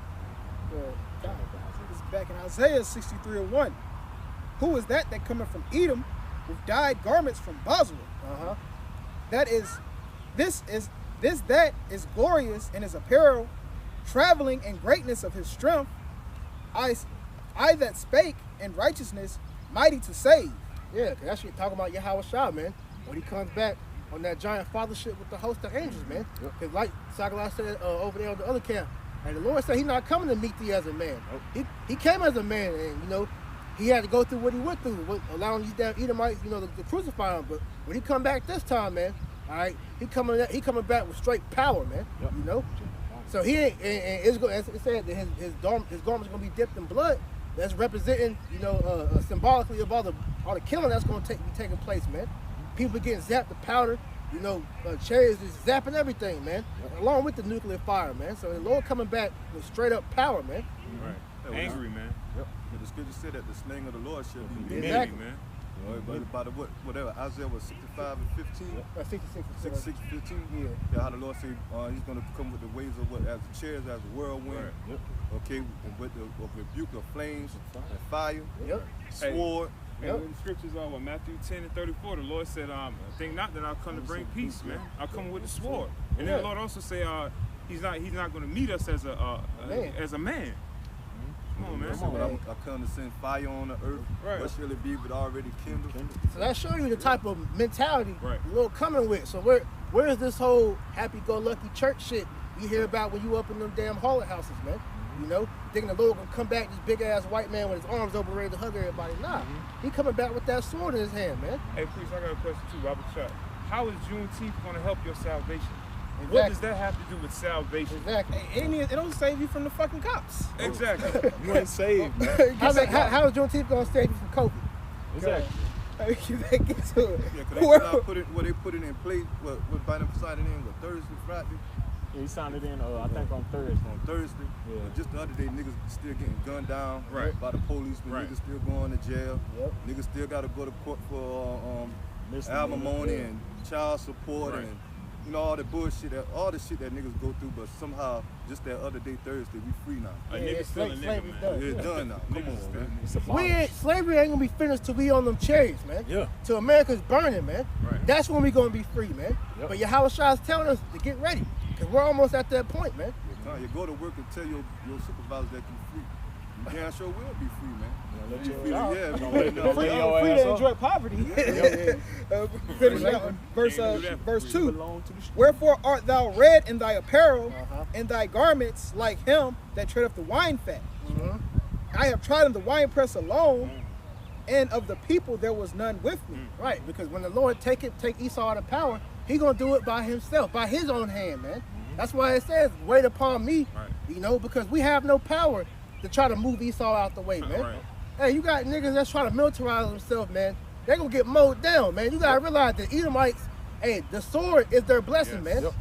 This is back in Isaiah 63:1. Who is that cometh from Edom with dyed garments from Bosra? That is glorious in his apparel, traveling in greatness of his strength. I that spake in righteousness, mighty to save. Yeah, cause that's what talking about Yahawashi, man. When he comes back on that giant fathership with the host of angels, man. Cause like Sakalai said over there on the other camp, and the Lord said he's not coming to meet thee as a man. He came as a man, and you know, he had to go through what he went through, allowing these damn Edomites, you know, to crucify him. But when he come back this time, man, all right, he coming back with straight power, man. You know, so he ain't, and it's going. As it said that his garment's gonna be dipped in blood. That's representing, you know, symbolically of all the killing that's gonna be taking place, man. People getting zapped to powder, you know, chariots is zapping everything, man. Along with the nuclear fire, man. So the Lord coming back with straight up power, man. Right. Angry, man. But the scripture said that the slaying of the Lord shall be Exactly, man. By the whatever Isaiah was 65 and 15. 66, 15. Yeah. How the Lord said he's going to come with the waves of what, as the chairs, as a whirlwind. Okay, and with the rebuke of flames and fire. Sword. And when the scriptures are Matthew 10 and 34, the Lord said, think not that I'll come to bring peace, man. I'll come with the sword. And then the Lord also say, he's not going to meet us as a man. Come on, man. I come to send fire on the earth. What shall it be but already kindled? So that's showing you the type of mentality the Lord coming with. So where is this whole happy-go-lucky church shit you hear about when you up in them damn harlot houses, man? You know, thinking the Lord gonna come back, this big-ass white man with his arms open ready to hug everybody. Nah, he coming back with that sword in his hand, man. Hey, priest, I got a question too, Robert Shot. How is Juneteenth gonna help your salvation? Exactly. What does that have to do with salvation? Exactly. It don't save you from the fucking cops. Exactly. You ain't saved, man. How is Juneteenth gonna save you from COVID? Exactly. Get to it. Yeah, because they put it in place, what Biden decided in, Thursday, Friday? Yeah, he signed it in, I think on Thursday. On Thursday. Yeah. Just the other day, niggas still getting gunned down by the police, but niggas still going to jail. Niggas still got to go to court for alimony and child support and you know all the bullshit, all the shit that niggas go through. But somehow, just that other day, Thursday, we free now. A nigga still a nigga, man. It's done now. Come on, man. Slavery ain't gonna be finished till we on them chariots, man. Till America's burning, man. That's when we gonna be free, man. But Yahawashi is telling us to get ready. Cause we're almost at that point, man. You go to work and tell your supervisor that you're free. You damn sure will be free, man. Free to enjoy poverty. Finish out verse 2. Wherefore art thou red in thy apparel, and thy garments like him that treadeth the wine fat. I have trodden the winepress alone, and of the people there was none with me. Right, because when the Lord take Esau out of power, he gonna do it by himself, by his own hand, man. That's why it says, wait upon me, you know, because we have no power to try to move Esau out the way, man. Hey, you got niggas that's trying to militarize themselves, man. They gonna get mowed down, man. You gotta realize that Edomites, hey, the sword is their blessing, man. All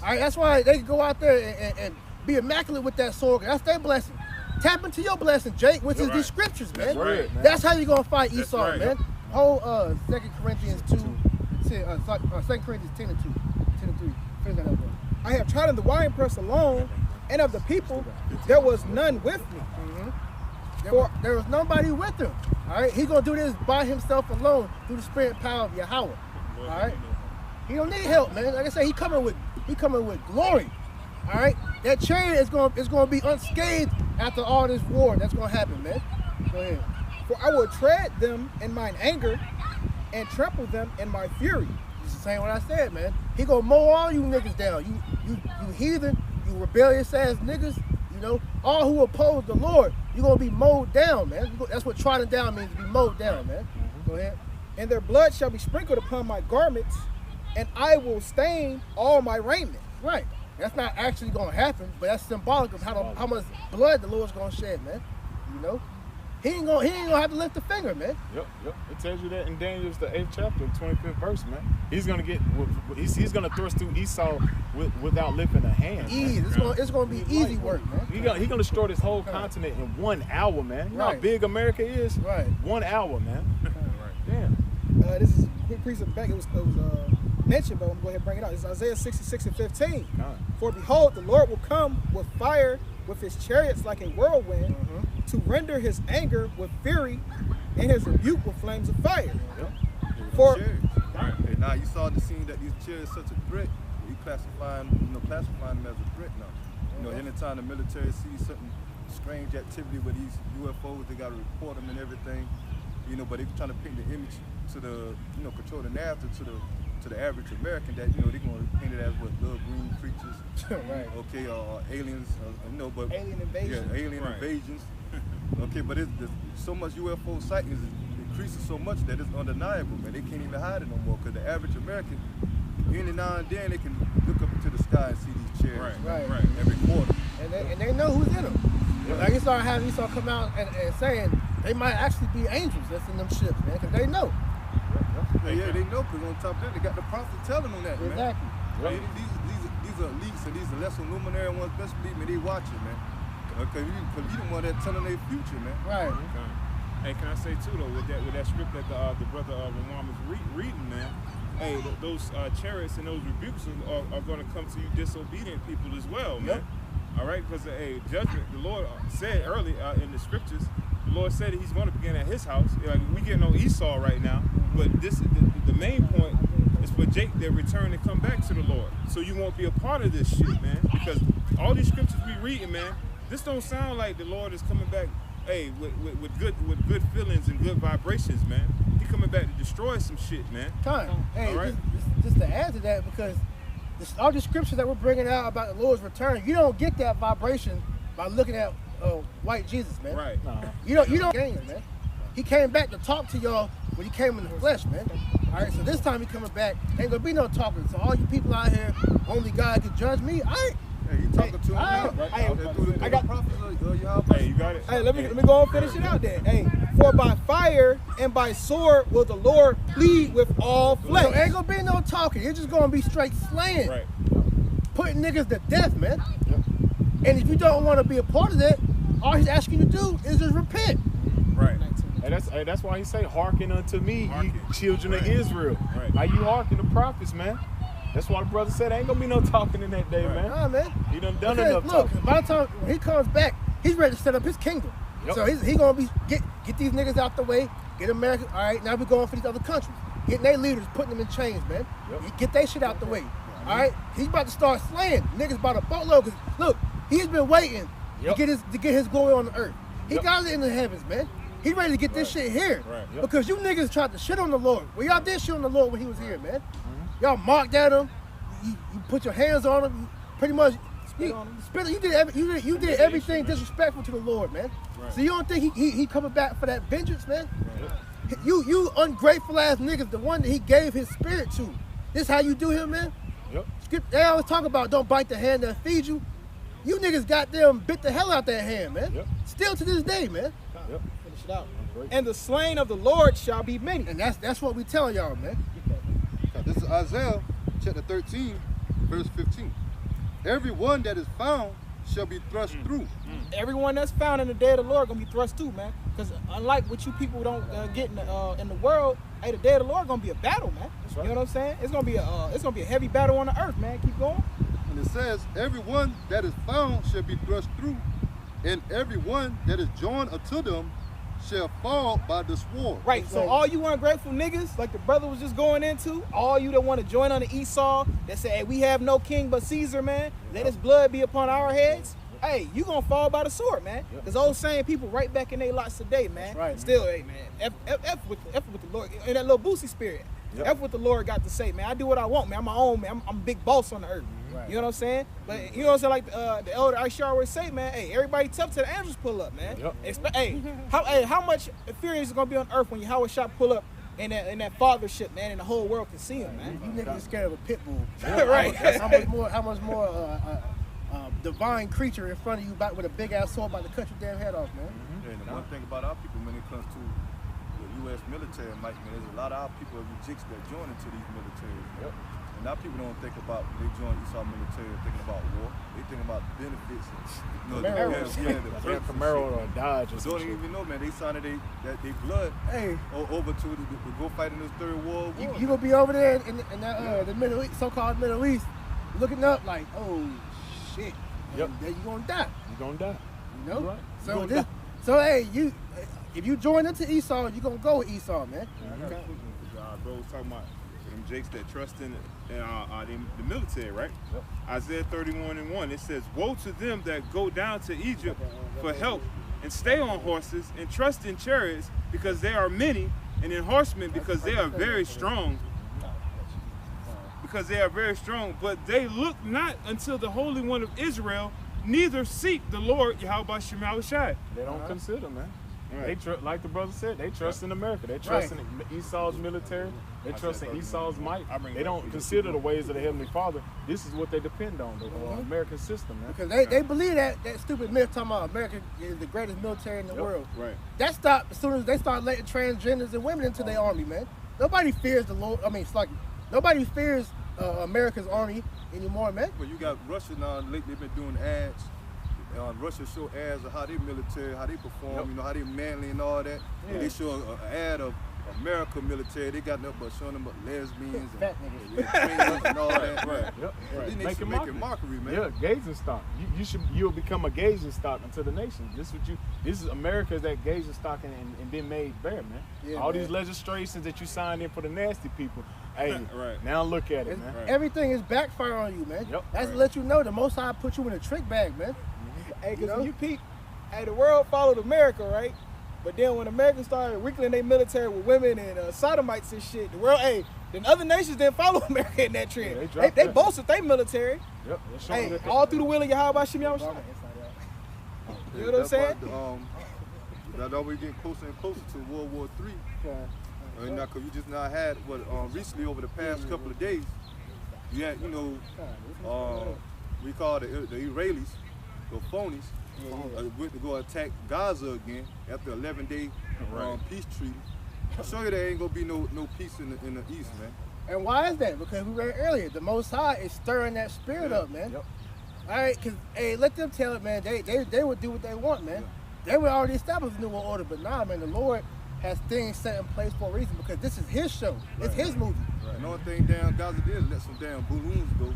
right, that's why they can go out there and be immaculate with that sword. That's their blessing. Tap into your blessing, Jake, which is these scriptures, man. That's how you gonna fight Esau, man. Whole 2 Corinthians 2, 2 Corinthians 10 and 2, 10 and 3. Finish that up, bro. I have trodden the winepress alone, and of the people there was none with me. There was nobody with him. All right, he gonna do this by himself alone through the spirit and power of Yahweh. All right, he don't need help, man. Like I said, he coming with glory. All right, that chariot is gonna be unscathed after all this war that's gonna happen, man. Go ahead. For I will tread them in mine anger, and trample them in my fury. It's the same what I said, man. He gonna mow all you niggas down. You heathen, you rebellious ass niggas. You know, all who oppose the Lord, you're gonna be mowed down, man. That's what trodden down means, to be mowed down, man. Go ahead. And their blood shall be sprinkled upon my garments, and I will stain all my raiment. Right. That's not actually gonna happen, but that's symbolic of how much blood the Lord's gonna shed, man. You know, he ain't gonna have to lift a finger, man. Yep. It tells you that in Daniel's the 8th chapter, 25th verse, man. He's gonna thrust through Esau without lifting a hand. Easy. It's gonna be easy work, man. He gonna destroy this whole continent in 1 hour, man. You know how big America is? 1 hour, man. Damn. This is a quick piece of back. It was mentioned, but I'm going to go ahead and bring it out. It's Isaiah 66:15. God. For behold, the Lord will come with fire, with his chariots like a whirlwind, to render his anger with fury, and his rebuke with flames of fire. For Hey, now you saw the scene that these chariots such a threat. We classifying them as a threat now. Anytime the military sees something strange activity with these UFOs, they got to report them and everything. But they're trying to paint the image to the, control the narrative to the average American that, they're going to paint it as what little green creatures, right. Okay, or aliens, but Alien invasion. yeah, alien invasions. Okay, but there's so much UFO sightings increases so much that it's undeniable, man. They can't even hide it no more because the average American, any now and then, they can look up to the sky and see these chariots Right. every quarter. And they know who's in them. Yeah. Like you start having Esau come out and saying they might actually be angels that's in them ships, man, because they know. Yeah, they know, because on top of that, they got the prophet telling them that, man. Exactly. Man, these are elites and these are lesser luminary ones, best believe me, they watching, man. Because you the one that's telling their future, man. Right. Hey, can I say too though, with that script that the brother Ramon was reading, man? Hey, those chariots and those rebukes are going to come to you disobedient people as well, man. Yep. All right, because judgment. The Lord said early in the scriptures, the Lord said that He's going to begin at His house. Like, we get no Esau right now, but the main point is for Jake to return and come back to the Lord. So you won't be a part of this shit, man. Because all these scriptures we reading, man, this don't sound like the Lord is coming back. Hey, with good feelings and good vibrations, man. He coming back to destroy some shit, man. Hey, All right. just to add to that, because all the scriptures that we're bringing out about the Lord's return, you don't get that vibration by looking at white Jesus, man. Right. You don't gain it, man. He came back to talk to y'all when he came in the flesh, man. All right, so this time he coming back, ain't gonna be no talking. So all you people out here, only God can judge me. All right. Hey, you talking to him now? I got- Yahawashi. Hey, you got it. Hey, let me go and finish it out then. Hey, for by fire and by sword will the Lord plead with all So flesh. ain't gonna be no talking. You're just gonna be straight slaying, Right. putting niggas to death, man. And if you don't want to be a part of that, all he's asking you to do is just repent. Right. And that's why he say, hearken unto me, Hearken. ye children of Right. Israel. Right. Now you hearken the prophets, man. That's why the brother said ain't gonna be no talking in that day, Right. man. Nah, man. He done done Because, enough look, talking. by the time when he comes back, he's ready to set up his kingdom. Yep. So he gonna be get these niggas out the way, get America. All right, now we're going for these other countries, getting their leaders, putting them in chains, man. Yep. Get their shit out the way. All right, he's about to start slaying niggas by the boatload. Cause look, he's been waiting Yep. to get his glory on the earth. He Yep. got it in the heavens, man. He ready to get this shit here. Right. Yep. Because you niggas tried to shit on the Lord. Well, y'all did shit on the Lord when he was here, man. Y'all mocked at him. You put your hands on him. You pretty much Spit on him. You did everything disrespectful to the Lord, man. Right. So you don't think he coming back for that vengeance, man? You ungrateful ass niggas, the one that he gave his spirit to. This how you do him, man? Yep. They always talk about don't bite the hand that feeds you. You niggas got them bit the hell out that hand, man. Yep. Still to this day, man. Yep. Finish it out. Great. And the slain of the Lord shall be many. And that's what we telling y'all, man. This is Isaiah chapter 13, verse 15. Everyone that is found shall be thrust through. Everyone that's found in the day of the Lord gonna be thrust through, man. Because unlike what you people don't get in the world, hey, the day of the Lord gonna be a battle, man. right. You know what I'm saying? It's gonna be a heavy battle on the earth, man. Keep going. And it says, everyone that is found shall be thrust through, and everyone that is joined unto them shall fall by the sword. Right. So all you ungrateful niggas, like the brother was just going into, all you that want to join on the Esau, that say, hey, we have no king but Caesar, man. Let his blood be upon our heads. Hey, you gonna fall by the sword, man. Because those same people right back in their lots today, man. right. Still, hey, man. F with the Lord. In that little Boosie spirit. Yep. F what the Lord got to say, man. I do what I want, man. I'm my own, man. I'm big boss on the earth. Right. You know what I'm saying? But you know what I'm saying? Like the elder Aisha always say, man. Hey, everybody tough till the angels pull up, man. Yep. How much fury is gonna be on earth when Yahawashi pull up in that fathership, man, and the whole world can see him, man. You niggas are scared of a pit bull. Right. How much more divine creature in front of you with a big ass sword about to cut your damn head off, man? And the one thing about our people when it comes to the U.S. military, Mike, man, there's a lot of our people of jigs that join into these militaries. Yep. And now people don't think about they join Esau military thinking about war. They think about the benefits and the Camaro or Dodge or But something. don't even know, man. They signed they blood Hey, over to go fight in this third world war. you gonna be over there in the Middle East, so-called Middle East, looking up like, oh shit, Yep. and then you gonna die. You're gonna die. You know? Right. So You this, gonna so hey, if you join into Esau, you gonna go with Esau, man. Bro was talking about them jakes that trust in the military, right? Yep. Isaiah 31:1, it says, "Woe to them that go down to Egypt for help and stay on horses and trust in chariots because they are many, and in horsemen because they are very strong. Because they are very strong, but they look not until the Holy One of Israel, neither seek the Lord Yahawashi." They don't consider, man. Right. They like the brother said, they trust in America. They trust in Esau's military. They trust in Esau's might. They don't consider the ways of the Heavenly Father. This is what they depend on, the American system, man. Because they believe that stupid myth talking about America is the greatest military in the world. Right. That stopped as soon as they start letting transgenders and women into their army, man. Nobody fears the Lord. I mean, it's like nobody fears America's army anymore, man. But you got Russia now. Lately, they've been doing ads. Russia show ads of how they military, how they perform, you know, how they manly and all that. Yeah. And they show an ad of America military. They got nothing but showing them lesbians Fat and, niggas. trainers and all that. Right. Yep. So these nations Making making mockery, man. Yeah, gazing stock. You'll become a gazing stock unto the nation. This is America that gazing stock and been made bare, man. Yeah, All man. these legislations that you signed in for the nasty people. Hey, Right. now look at it, man. Right. Everything is backfire on you, man. Yep. That's to let you know the Most High put you in a trick bag, man. Hey, because You know? when you peep, hey, the world followed America, right? But then when America started weakening their military with women and sodomites and shit, the world, hey, then other nations didn't follow America in that trend. Yeah, they they dropped they that. bolstered their military. Yep. they're showing Hey, that- all through the will of Yahawashi. You know what I'm saying? That's why we're getting closer and closer to World War III. And now, cause you just now had recently over the past couple of days, you had, we call the Israelis, the phonies, went to go attack Gaza again after 11-day peace treaty. I show you there ain't gonna be no peace in the east, man. And why is that? Because we read earlier, the Most High is stirring that spirit up, man. Yep. All right, because, hey, let them tell it, man. They would do what they want, man. They would already establish a new world order, but nah, man, the Lord has things set in place for a reason because this is His show. It's His movie. Right. And the only thing down Gaza did is let some damn balloons go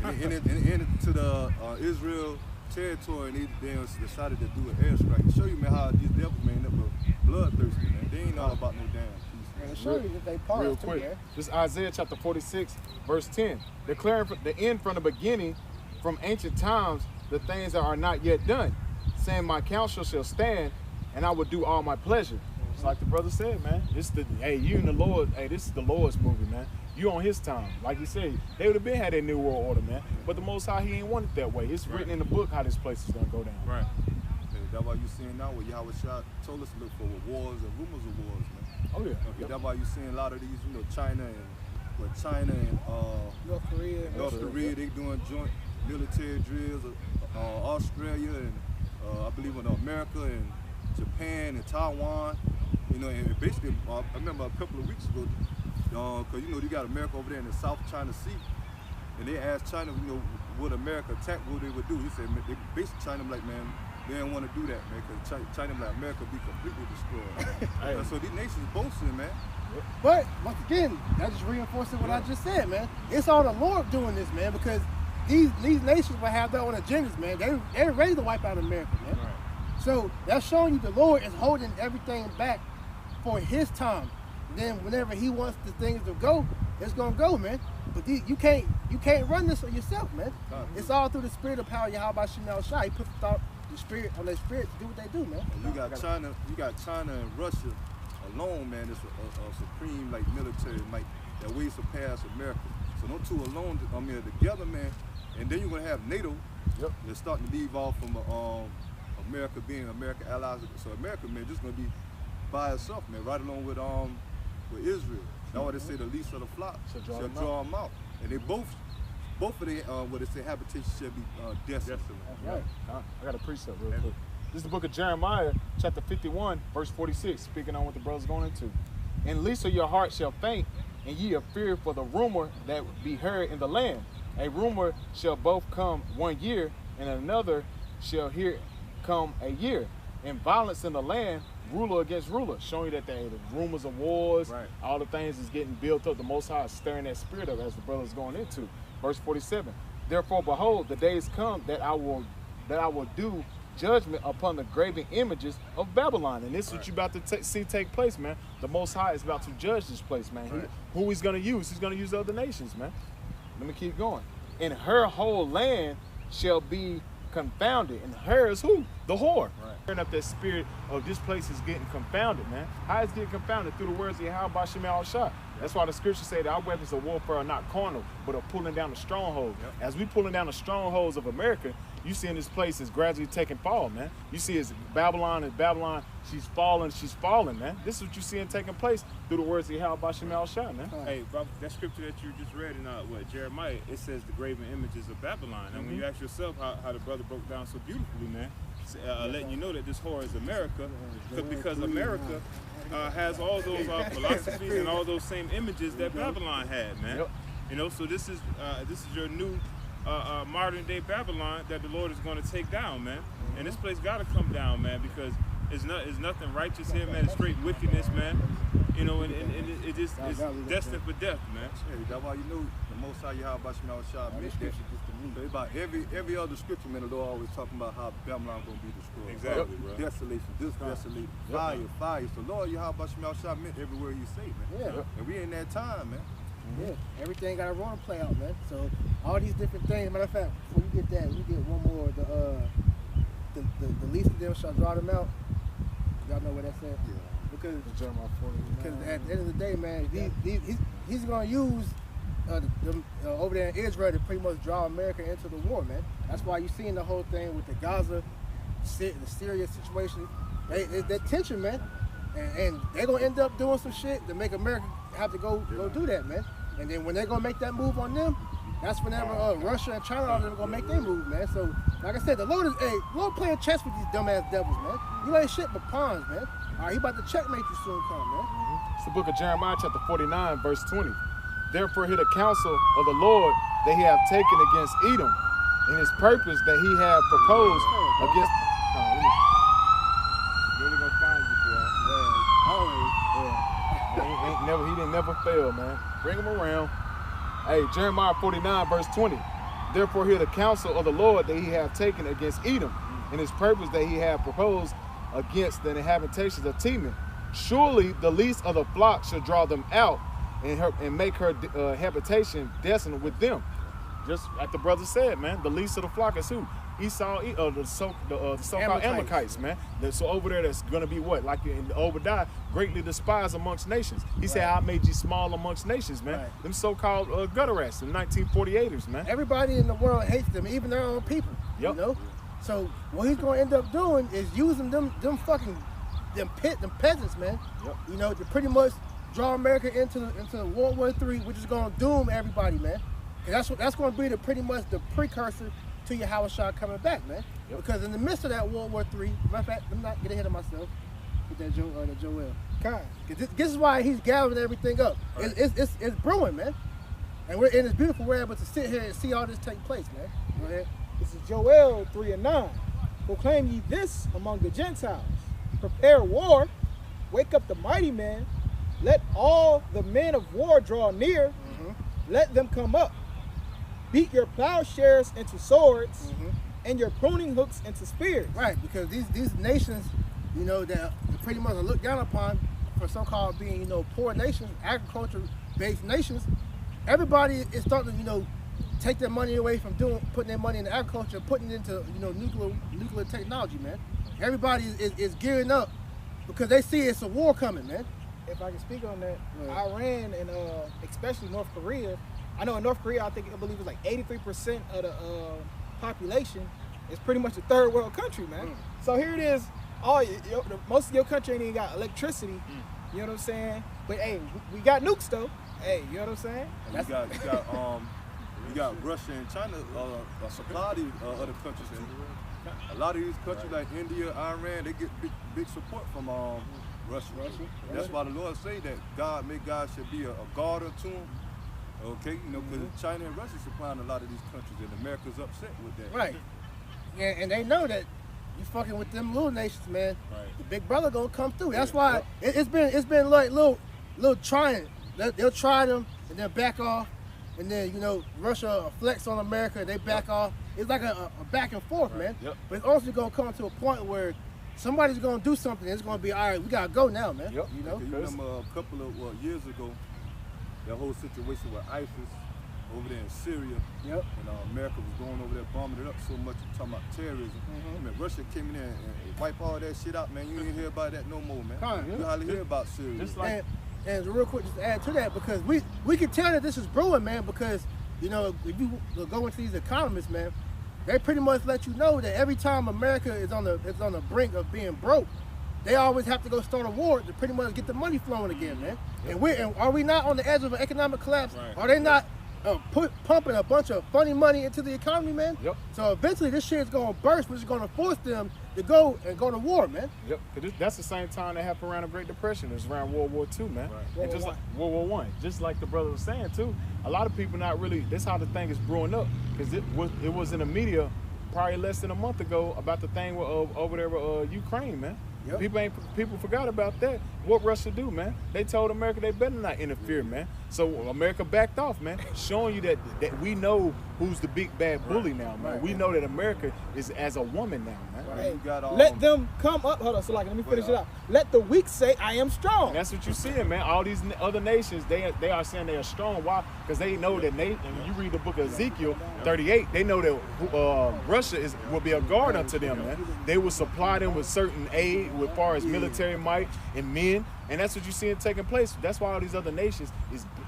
into the Israel territory, and they damn decided to do an airstrike. To show you, man, how these devils, man, that were bloodthirsty, man. They ain't all about no damn peace. And to show you that they pause Real too, quick. man. This is Isaiah chapter 46, verse 10. Declaring the end from the beginning, from ancient times, the things that are not yet done. Saying, my counsel shall stand, and I will do all my pleasure. It's like the brother said, man. You and the Lord, this is the Lord's movie, man. You on His time. Like you said, they would have been had their new world order, man. But the Most High, He ain't want it that way. It's written in the book how this place is gonna go down. Right. That's why you seeing now what Yahawashi told us to look for wars and rumors of wars, man. Oh yeah. Okay, that's why you seeing a lot of these, China and North Korea. North Korea, they doing joint military drills. Australia and I believe in America and Japan and Taiwan. And basically, I remember a couple of weeks ago, because you got America over there in the South China Sea, and they asked China, would America attack, what they would do. He said, they basically China like, man, they don't want to do that, man, because China like America be completely destroyed. So these nations boasting, man. But once again, that just reinforces what I just said, man. It's all the Lord doing this, man, because these nations will have their own agendas, man. They're ready to wipe out America, man. Right. So that's showing you the Lord is holding everything back for His time. Then whenever He wants the things to go, it's gonna go, man. But you can't run this on yourself, man. It's all through the spirit of power. Yahawashi Shai. He put the spirit on their spirit to do what they do, man. You got China and Russia alone, man. It's a supreme military might that way surpass America. So no two alone, together, man. And then you're gonna have NATO. Yep. They're starting to leave off from America being American allies. So America, man, just gonna be by itself, man, right along with Israel. That's why they say the least of the flock shall draw them out. And they both of their what they say habitation shall be desolate. Right. I got a precept real quick. This is the book of Jeremiah, chapter 51, verse 46, speaking on what the brother's going into. And least of your heart shall faint, and ye are feared for the rumor that be heard in the land. A rumor shall both come 1 year, and another shall here come a year. And violence in the land, ruler against ruler, showing that the rumors of wars, Right. all the things is getting built up. The Most High is stirring that spirit up as the brother's going into. Verse 47. Therefore, behold, the days come that I will do judgment upon the graven images of Babylon. And this is what you're about to see take place, man. The Most High is about to judge this place, man. Right. Who he's going to use? He's going to use other nations, man. Let me keep going. And her whole land shall be confounded. And her is who? The whore. Right. Turn up that spirit of this place is getting confounded, man. How is it getting confounded? Through the words of Yahawashi. That's why the scriptures say that our weapons of warfare are not carnal, but are pulling down the strongholds. Yep. As we pulling down the strongholds of America, you see in this place is gradually taking fall, man. You see it's Babylon, she's falling, man. This is what you seeing taking place through the words of Yahawashi, man. Hey, bro, that scripture that you just read in Jeremiah, it says the graven images of Babylon. And when you ask yourself how the brother broke down so beautifully, man, letting you know that this whore is America, because America has all those philosophies and all those same images that Babylon had, man. Yep. You know, so this is your new modern day Babylon that the Lord is going to take down, man. And this place got to come down, man, because it's nothing righteous here, man. It's straight wickedness, man. You know, and it just is destined for death, man. Hey, that's why you know the Most High Yahawashi made that. So about every other scripture, man, the Lord always talking about how Babylon gonna be destroyed. Exactly, bro. Desolation, desolation, fire. So Lord Yahawashi meant everywhere you say, man. Yeah. And we in that time, man. Yeah, everything got a role to play out, man. So all these different things. Matter of fact, before you get that, we get one more. The least of them shall draw them out. Y'all know what that said? Yeah. Because Jeremiah 49. at the end of the day, man, he's gonna use them over there in Israel to pretty much draw America into the war, man. That's why you seeing the whole thing with the Gaza, the Syria situation. That tension, man, and they're gonna end up doing some shit to make America have to go do that, man. And then when they're gonna make that move on them, that's whenever Russia and China are gonna make their move, man. So, like I said, the Lord playing chess with these dumbass devils, man. You ain't shit but pawns, man. All right, he about to checkmate you soon, come, man. It's the book of Jeremiah, chapter 49, verse 20. Therefore hear the counsel of the Lord that he hath taken against Edom, and his purpose that he hath proposed against. Really gonna find you, bro. He didn't never fail, man. Bring him around. Hey, Jeremiah 49, verse 20. Therefore hear the counsel of the Lord that he hath taken against Edom, and his purpose that he hath proposed against the habitations of Teman. Surely the least of the flock shall draw them out, and make her habitation desolate with them. Just like the brother said, man, the least of the flock is who? Esau, the so-called Amalekites, man. So over there, that's gonna be what? Like in Obadiah, greatly despised amongst nations. He said, "I made you small amongst nations, man." Right. Them so-called gutter rats, the 1948ers, man. Everybody in the world hates them, even their own people. Yep. You know. So what he's gonna end up doing is using them peasants, man. Yep. You know, to pretty much draw America into World War III, which is gonna doom everybody, man. And that's gonna be pretty much the precursor to Yahawashi coming back, man. Yep. Because in the midst of that World War III, matter of fact, let me not get ahead of myself with that Joel. This is why he's gathering everything up. Right. It's brewing, man. And it's beautiful we're able to sit here and see all this take place, man. Go ahead. This is Joel 3:9. Proclaim ye this among the Gentiles. Prepare war. Wake up the mighty men. Let all the men of war draw near. Let them come up. Beat your plowshares into swords and your pruning hooks into spears. Right, because these nations, you know, that pretty much are looked down upon for so-called being, you know, poor nations, agriculture-based nations. Everybody is starting to, you know, take their money away from putting their money in agriculture, putting it into, you know, nuclear technology, man. Everybody is gearing up because they see it's a war coming, man. If I can speak on that, Right. Iran and especially North Korea. I know in North Korea, I believe it's like 83% of the population is pretty much a third world country, man. So here it is. Most of your country ain't even got electricity. You know what I'm saying? But hey, we got nukes though. Hey, you know what I'm saying? And you got Russia and China supply these other countries. And a lot of these countries like India, Iran, they get big support from Russia. Russia. That's why the Lord say that God should be a guard unto them. Okay, you know, because China and Russia supplying a lot of these countries, and America's upset with that. Right. Yeah, and they know that you fucking with them little nations, man. Right. The big brother gonna come through. That's why it's been like little trying. They'll try them and then back off, and then Russia flex on America, they back off. It's like a back and forth, man. Yep. But it's also gonna come to a point where somebody's gonna do something. It's gonna be all right. We gotta go now, man. Yep. You know. Okay, you remember a couple of years ago, that whole situation with ISIS over there in Syria. Yep. And America was going over there bombing it up so much, talking about terrorism. I mean, Russia came in there and wiped all that shit out, man. You ain't hear about that no more, man. You hardly hear about Syria. Just like and real quick, just to add to that, because we can tell that this is brewing, man, because, if you go into these economists, man, they pretty much let you know that every time America is on the brink of being broke, they always have to go start a war to pretty much get the money flowing again, man. And are we not on the edge of an economic collapse? Right. Are they not pumping a bunch of funny money into the economy, man? Yep. So eventually this shit's gonna burst, which is gonna force them to go to war, man. Yep, because that's the same time that happened around the Great Depression. It's around World War II, man. Right. And just like World War I. Just like the brother was saying too, a lot of people not really. That's how the thing is brewing up, because it was in the media probably less than a month ago about the thing over there with Ukraine, man. Yep. People forgot about that. What Russia do, man? They told America they better not interfere, man. So America backed off, man, showing you that we know who's the big bad bully now, man. Right. We know that America is as a woman now, man. Right. You got, Let them come up. Hold on, so let me finish it out. Let the weak say, I am strong. And that's what you're seeing, man. All these other nations, they are saying they are strong. Why? Because they know that and when you read the book of Ezekiel 38, they know that Russia will be a guard unto them, man. They will supply them with certain aid, as far as military might and men. And that's what you're seeing taking place. That's why all these other nations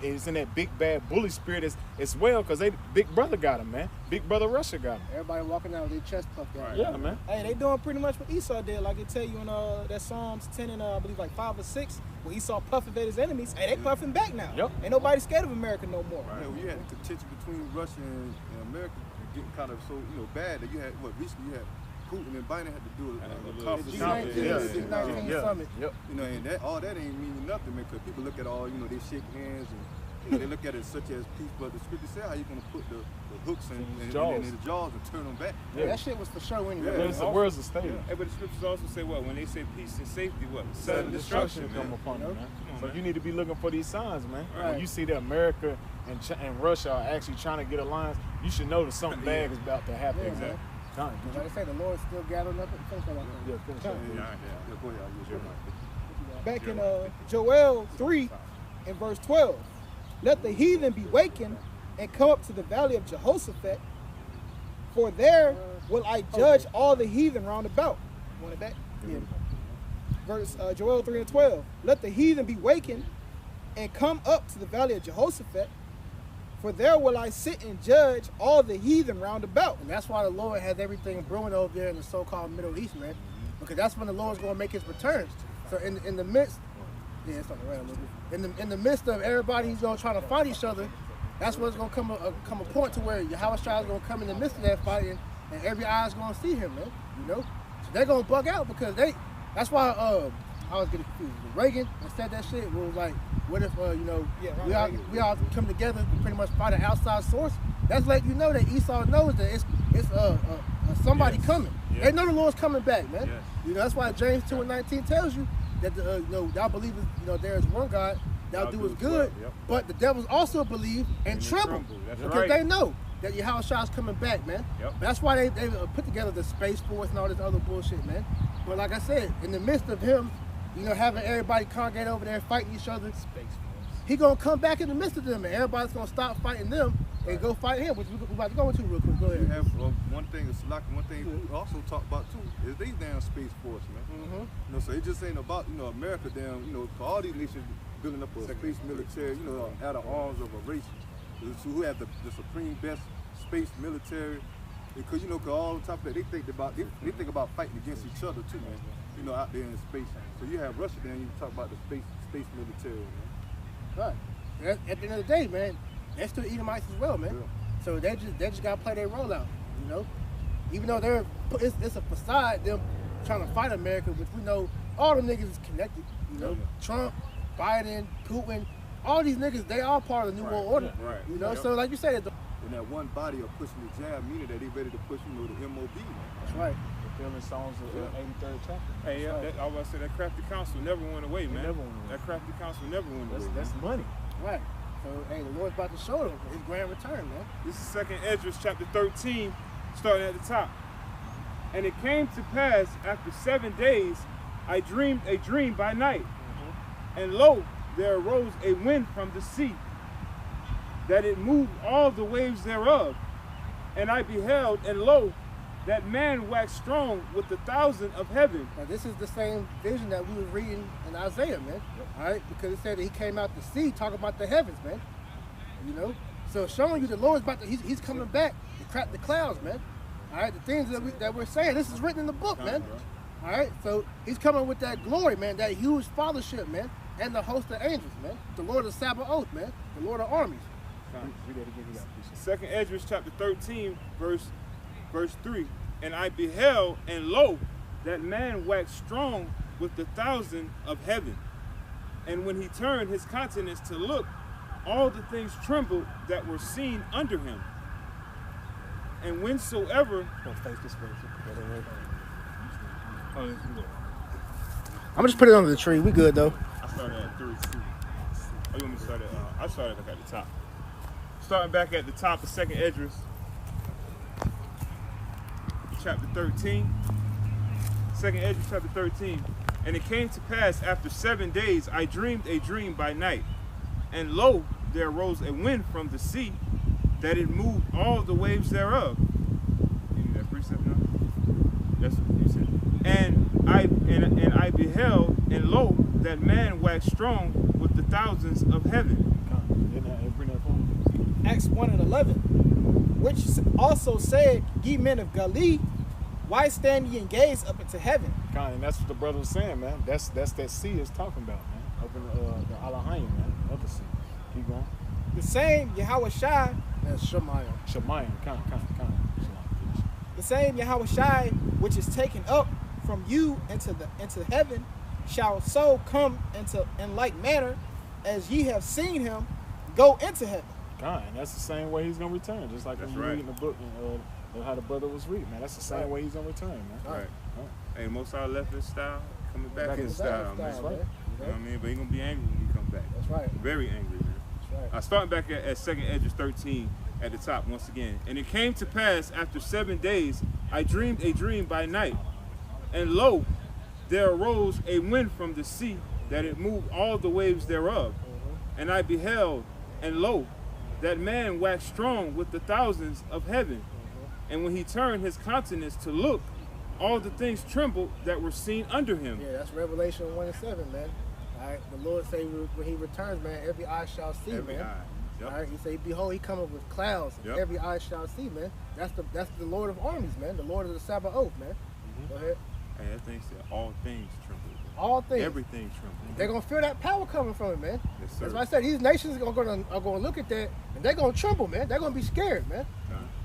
is in that big bad bully spirit as well, because Big Brother got them, man. Big Brother Russia got them. Everybody walking out with their chest puffed out. Yeah, man. Hey, they doing pretty much what Esau did. Like it tell you in that Psalms 10 and I believe like 5 or 6, where Esau puffing at his enemies. Hey, they puffing back now. Yep. Ain't nobody scared of America no more. You know, you had the contention between Russia and America getting kind of so bad that you had recently you had Putin and Biden had to do a conference. G19 summit. Yep. You know, and all that ain't meaning nothing, man, because people look at all, they shake hands and they look at it such as peace, but the scripture says how you gonna put the hooks in the jaws and turn them back. Yeah, that shit was for show anyway. It's the world's a state. Hey, but the scriptures also say what? When they say peace and safety, what? Sudden destruction man. come upon them, man. Come on, So man. you need to be looking for these signs, man. Right. When you see that America and Russia are actually trying to get alliance, you should know that something bad is about to happen. Yeah, Exactly. Like I say, the Lord's still gathering up. Yeah, finish that. Go ahead. Back in Joel 3 and verse 12, let the heathen be wakened and come up to the valley of Jehoshaphat, for there will I judge all the heathen round about. Want it back? Yeah. Verse Joel 3 and 12, let the heathen be wakened and come up to the valley of Jehoshaphat, for there will I sit and judge all the heathen round about. And that's why the Lord has everything brewing over there in the so-called Middle East, man. Because that's when the Lord's going to make his return. So in the midst, yeah, it's on the right a little bit. In the midst of everybody who's going to try to fight each other, that's when it's going to come a point to where Yahawashi is going to come in the midst of that fighting, and every eye is going to see him, man. So they're going to bug out because that's why I was getting confused. Reagan said that shit was like, what if we all come together and pretty much fight an outside source? That's like you know that Esau knows that it's somebody coming. Yes. They know the Lord's coming back, man. Yes. That's why James 2 and 19 tells you that y'all believe there is one God, thou do is good, but the devils also believe and tremble. That's because right. they know that Yahawashi is coming back, man. Yep. That's why they put together the Space Force and all this other bullshit, man. But like I said, in the midst of him, having everybody congregate over there fighting each other, he gonna come back in the midst of them, and everybody's gonna stop fighting them and go fight him, which we're about to go into real quick. Go You ahead. have one thing we also talk about too is these damn space force, man. So it just ain't about America damn for all these nations building up a space military out of arms of a race who have the supreme best space military, because cause all on top of that they think about fighting against each other too, man. Out there in space. So you have Russia there and you talk about the space military, man. Right. At the end of the day, man, they're still Edomites as well, man. Yeah. So they just gotta play their role out, Even though it's a facade, them trying to fight America, which we know all the niggas is connected. You know, Trump, Biden, Putin, all these niggas, they all part of the New World Order. Right. You know, so like you said, And that one body are pushing the jab, meaning that they ready to push, you know, the MOB. that's right. Fulfilling songs of the 83rd chapter. Hey, yeah, I was about to say that crafty council never went away, man. never went away. That crafty council never went away. That's money. Right. So, hey, the Lord's about to show them his grand return, man. This is 2nd Esdras chapter 13, starting at the top. And it came to pass after 7 days, I dreamed a dream by night. And lo, there arose a wind from the sea, that it moved all the waves thereof. And I beheld, and lo, that man waxed strong with 1,000 of heaven. Now, this is the same vision that we were reading in Isaiah, man. All right, because it said that he came out the sea, talking about the heavens, man. You know, so showing you the Lord's about to, he's coming back to crack the clouds, man. All right, the things that we're saying, this is written in the book, man. All right, so he's coming with that glory, man, that huge fathership, man, and the host of angels, man. The Lord of Sabaoth, man, the Lord of armies. Read that again, you got it. 2nd Esdras chapter 13, verse 3. And I beheld, and lo, that man waxed strong with 1,000 of heaven. And when he turned his countenance to look, all the things trembled that were seen under him. And whensoever... Don't face this way. Oh, this is good. I'm just put it under the tree. We good though. I started at 3, 2. Oh, you want me to start at... I started back at the top. Starting back at the top of 2nd Esdras, chapter 13. 2nd Esdras, chapter 13. And it came to pass after 7 days, I dreamed a dream by night. And lo, there arose a wind from the sea, that it moved all the waves thereof. You need that precept now? That's what you said. And I beheld, and lo, that man waxed strong with 1,000 of heaven. Acts 1 and 11, which also said, Ye men of Galilee, why stand ye and gaze up into heaven? And that's what the brother was saying, man. That's that sea is talking about, man. Up in the Alahayim, man. Other sea. Keep going. The same Yahawashi, That's Shemayim. Shemayim, the same Yahawashi which is taken up from you into heaven, shall so come in like manner as ye have seen him go into heaven. And that's the same way he's gonna return, just like when you read in the book and how the brother was reading, man. That's the same way he's gonna return, man. Right. Hey, most our left in style, coming back in style, man. That's right. You know what I mean? But he gonna be angry when he come back. That's right. Very angry, man. That's right. Starting back at 2nd Esdras 13 at the top once again. And it came to pass after 7 days, I dreamed a dream by night. And lo, there arose a wind from the sea, that it moved all the waves thereof. And I beheld, and lo, that man waxed strong with 1,000 of heaven. And when he turned his countenance to look, all the things trembled that were seen under him. Yeah, that's Revelation 1 and 7, man. All right, the Lord say when he returns, man, every eye shall see, Every man. eye. Yep. All right, he say, behold, he coming with clouds, and Yep. every eye shall see, man. That's the Lord of armies, man, the Lord of the Sabaoth, man. Go ahead. Hey, that thing said all things trembled. All things. Everything trembled. They're gonna feel that power coming from it, man. Yes, sir. That's why I said these nations are gonna look at that and they're gonna tremble, man. They're gonna be scared, man.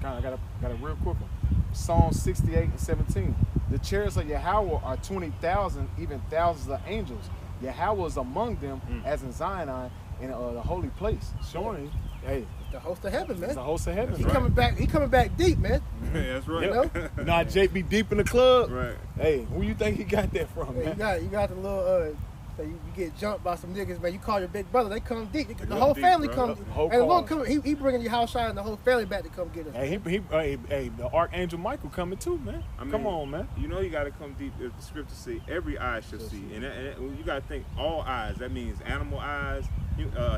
I got a real quick one. Psalm 68 and 17. The chariots of Yahweh are 20,000, even thousands of angels. Yahweh is among them, as in Zion, in the holy place. Showing, hey, The host of heaven, man. it's the host of heaven. He Right? coming back. He coming back deep, man. Yeah, that's right. You know? Nah, Jake be deep in the club. Right. Hey, who you think he got that from, Yeah, man? you got the little so you get jumped by some niggas, man. You call your big brother, they come deep. The come whole deep, family bro. come. The whole And the Lord cause. he bringing your house shine and the whole family back to come get us. Hey, the Archangel Michael coming too, man. I mean, Come on, man. You know you got to come deep. If the scripture say every eye shall see, and you got to think all eyes. That means animal eyes,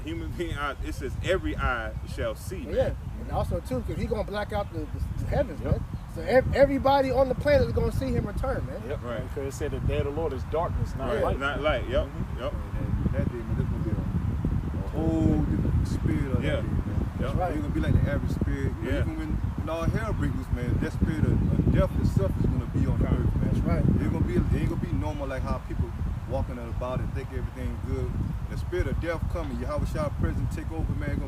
human being eyes. It says every eye shall see. Man. Yeah, and also too, because he's gonna black out the heavens, man. So everybody on the planet is gonna see him return, man. Yep. Right. Because it said the day of the Lord is darkness, not Yeah. light. Not light. Yep. Yep. And that day, man, there's gonna be a whole different spirit of Yeah. that day, man. Yep. right. It ain't gonna be like the average spirit. You know, Yeah. even when all hell breaks loose, man, that spirit of death itself is gonna be on the earth, man. That's right. It ain't gonna be normal like how people walking about and think everything's good. The spirit of death coming, Yahawashi presence take over, man.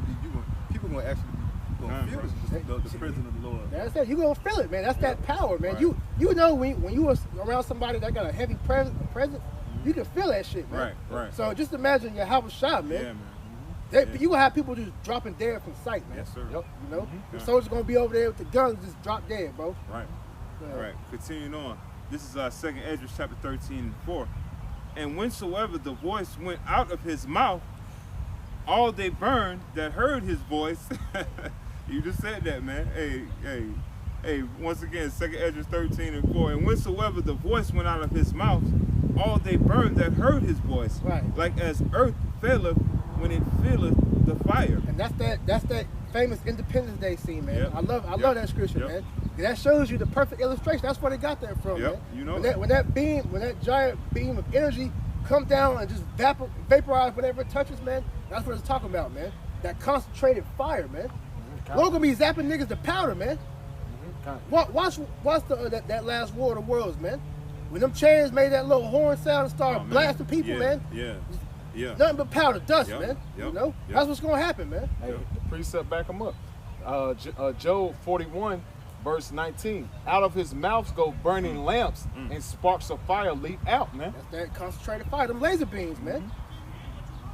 People gonna actually be feel the presence of the Lord. That's it. You gonna feel it, man. That's that power, man. Right. You know when you was around somebody that got a heavy presence, You can feel that shit, man. Right. So just imagine Yahawashi, man. Yeah, man. You gonna have people just dropping dead from sight, man. Yes, sir. Yep. You know, the Yeah. soldiers gonna be over there with the guns, just drop dead, bro. Right. Yeah. All right. Continuing on. This is 2nd Esdras chapter 13 and 4. And whensoever the voice went out of his mouth, all they burned that heard his voice. You just said that, man. Hey. Once again, 2nd Esdras 13 and 4. And whensoever the voice went out of his mouth, all they burned that heard his voice. Right. Like as earth faileth when it feeleth the fire. And that's that famous Independence Day scene, man. Yep. I love Yep. that scripture, Yep. man. That shows you the perfect illustration. That's where they got that from, Yep. man. You know when that giant beam of energy come down and just vaporize whatever it touches, man. That's what it's talking about, man. That concentrated fire, man. We're gonna be zapping niggas to powder, man. Watch that last War of the Worlds, man. When them chains made that little horn sound and started blasting people, man. Yeah. Nothing but powder, dust, Yep. man. Yep. You know, Yep. that's what's gonna happen, man. Hey, the precept back them up. Job 41, verse 19. Out of his mouth go burning lamps, and sparks of fire leap out, man. That's that concentrated fire, them laser beams, man.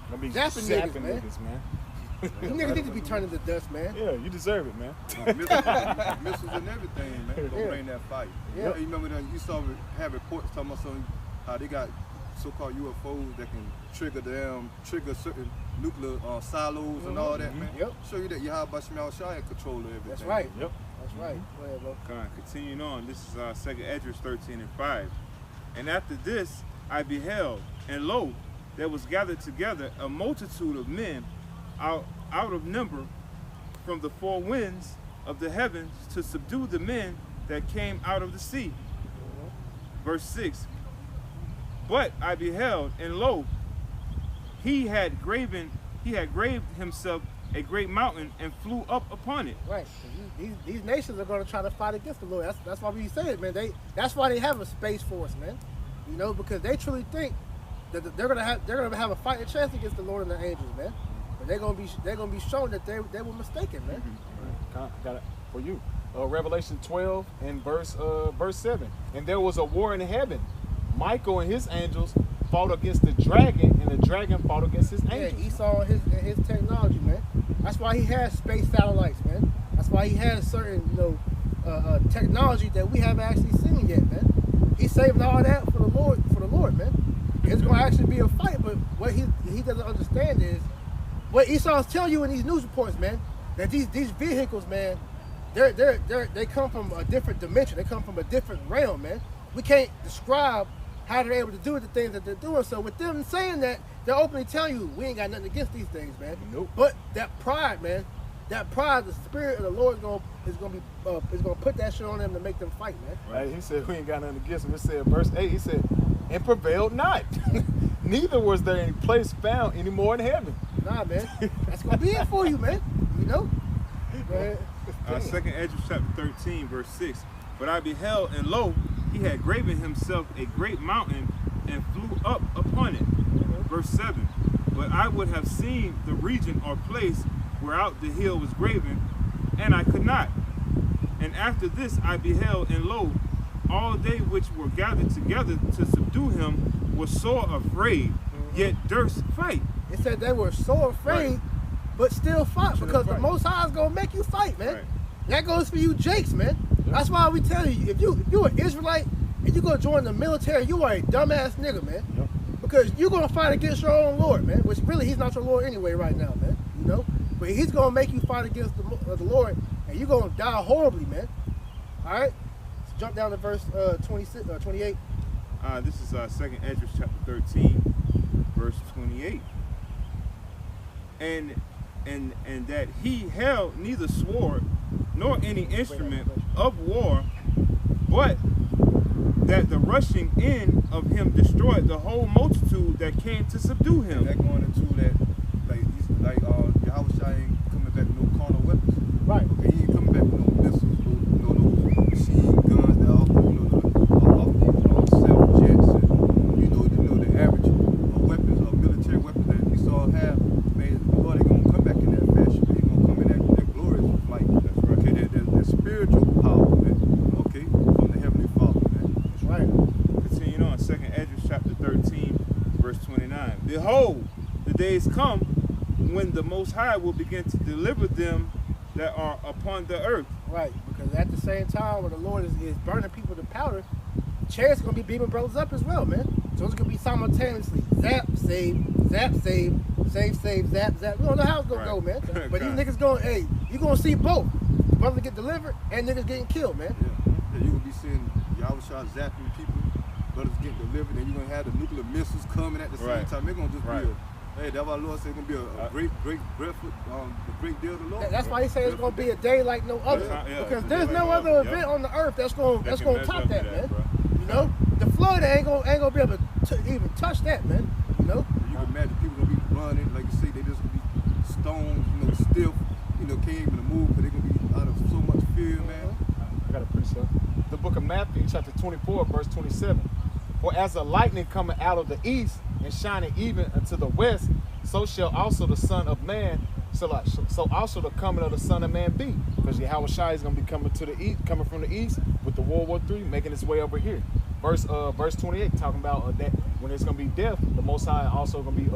Gonna be Zapping zapping niggas, man. niggas, man. You niggas need to be turning to dust, man. Yeah, you deserve it, man. Missiles and everything, man. Gonna Yeah. bring that fire. Yeah. You remember that you saw have reports talking about how they got so-called UFOs that can trigger certain nuclear silos and all that, man. Yep. Show you that Yahawashi had control of everything. That's right. Yep. That's right. Go ahead, bro. Continuing on, this is 2nd Esdras 13 and 5. And after this I beheld, and lo, there was gathered together a multitude of men out of number from the four winds of the heavens to subdue the men that came out of the sea. Verse 6. But I beheld, and lo, he had graved himself a great mountain and flew up upon it. Right. These nations are going to try to fight against the Lord. That's why we say it, man. That's why they have a space force, man. You know, because they truly think that they're gonna have a fighting chance against the Lord and the angels, man. But they're gonna be shown that they were mistaken, man. Got it for you. Revelation 12 and verse 7. And there was a war in heaven. Michael and his angels fought against the dragon, and the dragon fought against his Yeah, angels. Esau and his technology, man. That's why he has space satellites, man. That's why he has certain, technology that we haven't actually seen yet, man. He's saving all that for the Lord, man. It's gonna actually be a fight, but what he doesn't understand is what Esau's telling you in these news reports, man. That these vehicles, man, they come from a different dimension. They come from a different realm, man. We can't describe how they're able to do the things that they're doing. So with them saying that, they're openly telling you we ain't got nothing against these things, man. Nope. But that pride, man, the spirit of the Lord is gonna put that shit on them to make them fight, man. Right. He said we ain't got nothing against him. It said verse 8, he said, and prevailed not. Neither was there any place found any more in heaven. Nah, man. That's gonna be it for you, man. You know? Go ahead. 2nd Esdras chapter 13, verse 6. But I beheld, and lo, he had graven himself a great mountain and flew up upon it. Verse 7. But I would have seen the region or place whereout the hill was graven, and I could not. And after this I beheld, and lo, all they which were gathered together to subdue him were sore afraid, yet durst fight. It said they were so afraid, Right. but still fought Still because the fight. Most High is gonna make you fight, man. Right. That goes for you, Jakes, man. That's why we tell you, if you're an Israelite and you go join the military, you are a dumbass nigga, man. Yep. Because you're gonna fight against your own Lord, man. Which really, he's not your Lord anyway, right now, man. You know, but he's gonna make you fight against the Lord, and you're gonna die horribly, man. All right. Let's jump down to verse 28. This is 2nd Esdras chapter 13, verse 28. And that he held neither sword nor any instrument of war, but that the rushing in of him destroyed the whole multitude that came to subdue him. That going into that, like Yahawashi ain't coming back with no carnal weapons. Right. Okay, he ain't coming back with no missiles, no machine guns that off these self-jets and the average weapons, military weapons that Esau have. Man, the Lord ain't gonna come back in that fashion. He's gonna come in that glorious flight. That's right. Okay, that spiritual power, man. Okay, from the Heavenly Father, man. That's right. Continuing on, 2nd Esdras chapter 13, Behold, the days come when the Most High will begin to deliver them that are upon the earth. Right, because at the same time when the Lord is burning people to powder, chariots gonna be beaming brothers up as well, man. So it's gonna be simultaneously zap, save, zap, zap. We don't know how it's gonna go, man. But these niggas going, hey, you gonna see both. Brothers get delivered and niggas getting killed, man. Yeah, you gonna be seeing Yahawashi zapping people, brothers getting delivered, and you're gonna have the nuclear missiles coming at the same time. They're gonna just be a, hey, that's why the Lord said it's gonna be a great deal of the Lord. That's why he said it's gonna be a day like no other. Because there's no other event on the earth that's gonna top that, man. You know? The flood ain't gonna be able to even touch that, man. You know? You can imagine people gonna be running, like you say, they just gonna be stoned, you know, stiff, you know, can't even move, but they're gonna be out of so much fear, man. I got a precept. The book of Matthew, chapter 24, verse 27. For as the lightning coming out of the east and shining even unto the west, so shall also the Son of Man, so also the coming of the Son of Man be. Because Yahawashi is going to be coming to the east, coming from the east with the World War III, making its way over here. Verse 28, talking about that when it's going to be death, the Most High also going to be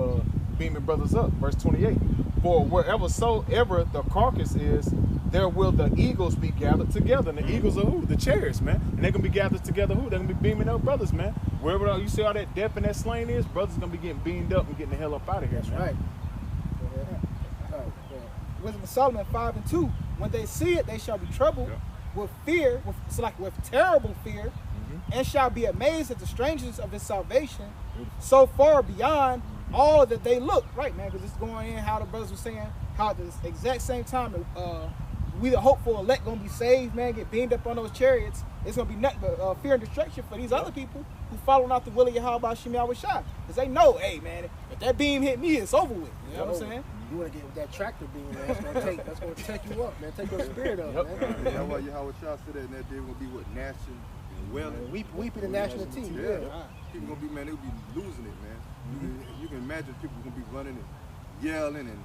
beaming brothers up. Verse 28. For wherever soever the carcass is, there will the eagles be gathered together. And the eagles are who? The chariots, man. And they're going to be gathered together who? They're going to be beaming up brothers, man. Wherever you see all that death and that slain is, brothers going to be getting beamed up and getting the hell up out of here. That's man. right. Wisdom of Solomon 5 and 2. When they see it, they shall be troubled with fear, with terrible fear, and shall be amazed at the strangeness of his salvation, so far beyond all that they look. Right, man, because it's going in how the brothers were saying, how at the exact same time we the hopeful elect gonna be saved, man, get beamed up on those chariots. It's gonna be nothing but fear and destruction for these other people who following out the will of Yahawashi because they know, hey, man, if that beam hit me, it's over with. You know what I'm saying? You want to get with that tractor beam, man. That's going to take you up, man. Take your spirit up, man. That's why Yahawashi said that, and that day gonna be what, gnashing and wailing. Weeping the national team. Yeah. People gonna be, man, they'll be losing it, man. You can imagine people gonna be running and yelling and,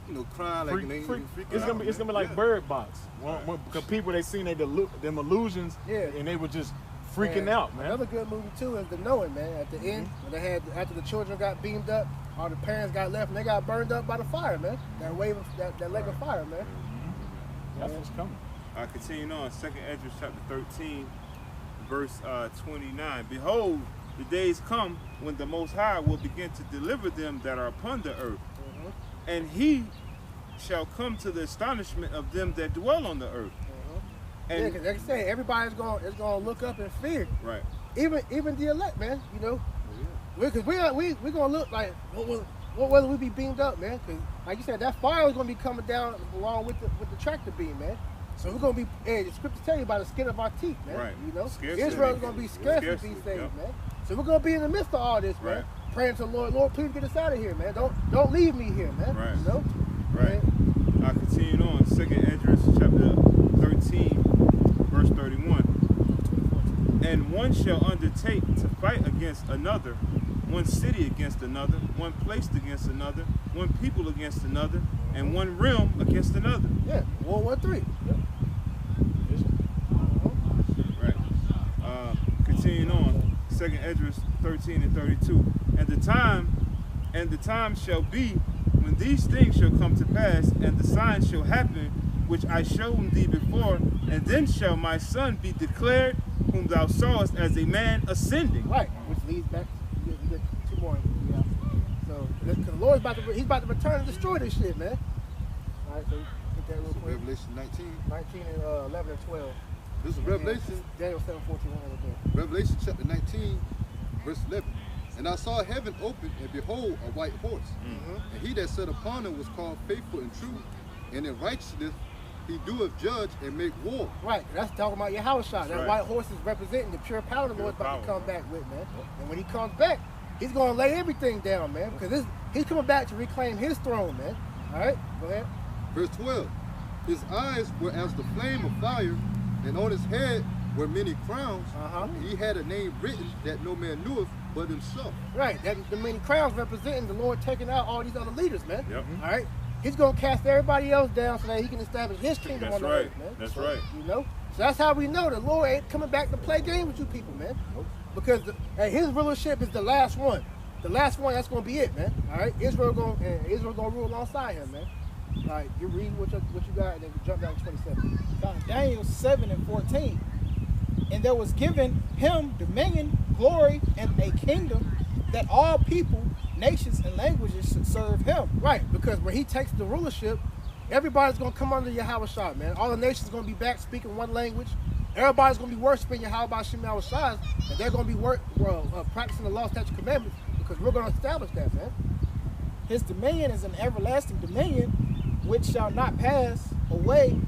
you know, crying like they ain't even freaking out. It's gonna be like Bird Box. Because people they seen them illusions, and they were just freaking out, man. Another good movie too is The Knowing, man. At the end, when they had after the children got beamed up, all the parents got left and they got burned up by the fire, man. That wave of that leg of fire, man. That's what's coming. Continuing on, 2nd Ezra chapter 13, verse 29. Behold, the days come when the Most High will begin to deliver them that are upon the earth. And he shall come to the astonishment of them that dwell on the earth. And because like I say, everybody's gonna look up in fear. Right. Even the elect, man. You know, because we're gonna look like whether we be beamed up, man. Because like you said, that fire is gonna be coming down along with the tractor beam, man. So we're gonna be. Hey, the scriptures tell you by the skin of our teeth, man. Right. You know, Scarcely. Israel's gonna be scarcely be saved, man. So we're gonna be in the midst of all this, man. Praying to the Lord, Lord, please get us out of here, man. Don't leave me here, man. Right. You know? Right. I continue on. 2nd Ezra chapter 13, verse 31. And one shall undertake to fight against another, one city against another, one place against another, one people against another, and one realm against another. Yeah. World War III. Yep. Right. Continuing on. 2nd Ezra 13 and 32. And the time shall be when these things shall come to pass, and the signs shall happen, which I showed thee before, and then shall my son be declared, whom thou sawest as a man ascending. Right, which leads back. You get two more. Yeah. So the Lord's he's about to return and destroy this shit, man. All right, so get that real quick. Revelation 19. 19 and 11 and 12. This is Revelation. Daniel 7:14. Revelation chapter 19, verse 11. And I saw heaven open, and behold, a white horse. And he that sat upon him was called Faithful and True, and in righteousness he doeth judge and make war. Right, that's talking about Yahawashi. That white horse is representing the pure power the Lord's about to come back with, man. And when he comes back, he's going to lay everything down, man, because he's coming back to reclaim his throne, man. All right, go ahead. Verse 12. His eyes were as the flame of fire, and on his head were many crowns. He had a name written that no man kneweth but himself. Right, the many crowns representing the Lord taking out all these other leaders, man. Yep. All right, he's gonna cast everybody else down so that he can establish his kingdom on the earth, man. That's right. You know, so that's how we know the Lord ain't coming back to play games with you people, man. Because his rulership is the last one. the last one, that's gonna be it, man. All right, Israel gonna rule alongside him, man. All right, you read what you got, and then we jump down to 27. Daniel 7:14. And there was given him dominion, glory, and a kingdom that all people, nations, and languages should serve him. Right, because when he takes the rulership, everybody's gonna come under Yahawashi, man. All the nations gonna be back speaking one language. Everybody's gonna be worshiping Yahawashi, and they're gonna be practicing the law, statutes, commandments, because we're gonna establish that, man. His dominion is an everlasting dominion, which shall not pass away,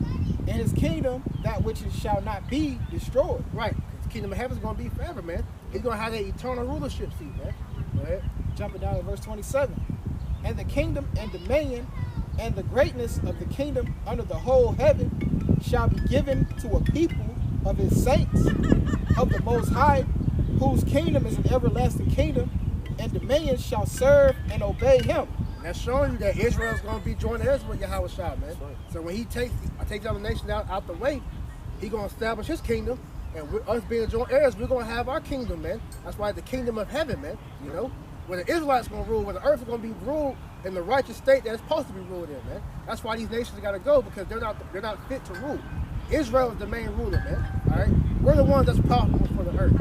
and his kingdom that which it shall not be destroyed. Right, because the kingdom of heaven is gonna be forever, man. He's gonna have that eternal rulership seat, man. Go ahead. Jumping down to verse 27. And the kingdom and dominion and the greatness of the kingdom under the whole heaven shall be given to a people of his saints, of the Most High, whose kingdom is an everlasting kingdom, and dominion shall serve and obey him. And that's showing you that Israel's going to be joined heirs with Yahawashi, man. Right. So when he takes the other nation out the way, he's going to establish his kingdom, and us being joint heirs, we're going to have our kingdom, man. That's why the kingdom of heaven, man, you know, where the Israelites going to rule, where the earth is going to be ruled in the righteous state that it's supposed to be ruled in, man. That's why these nations got to go, because they're not fit to rule. Israel is the main ruler, man. All right, we're the ones that's powerful for the earth.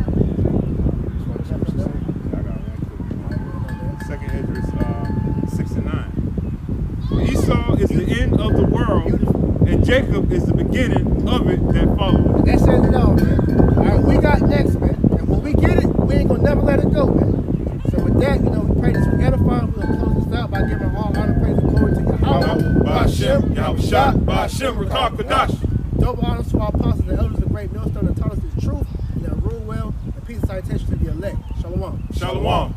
Second Esdras 6 and 9. Esau is the end of the world, and Jacob is the beginning of it that follows. That says it all, man. All right, we got next, man. And when we get it, we ain't gonna never let it go, man. So with that, you know, we pray this for edifying. We're gonna close this out by giving all honor, praise, and glory to Yahweh. Ba'ashem, Yahawashi, Ba'ashem, Rakah Kadash. Double honors to our apostles and elders of the great millstone that taught us this truth, and that rule well, and peace and salutation to the elect. Shalom. Shalom.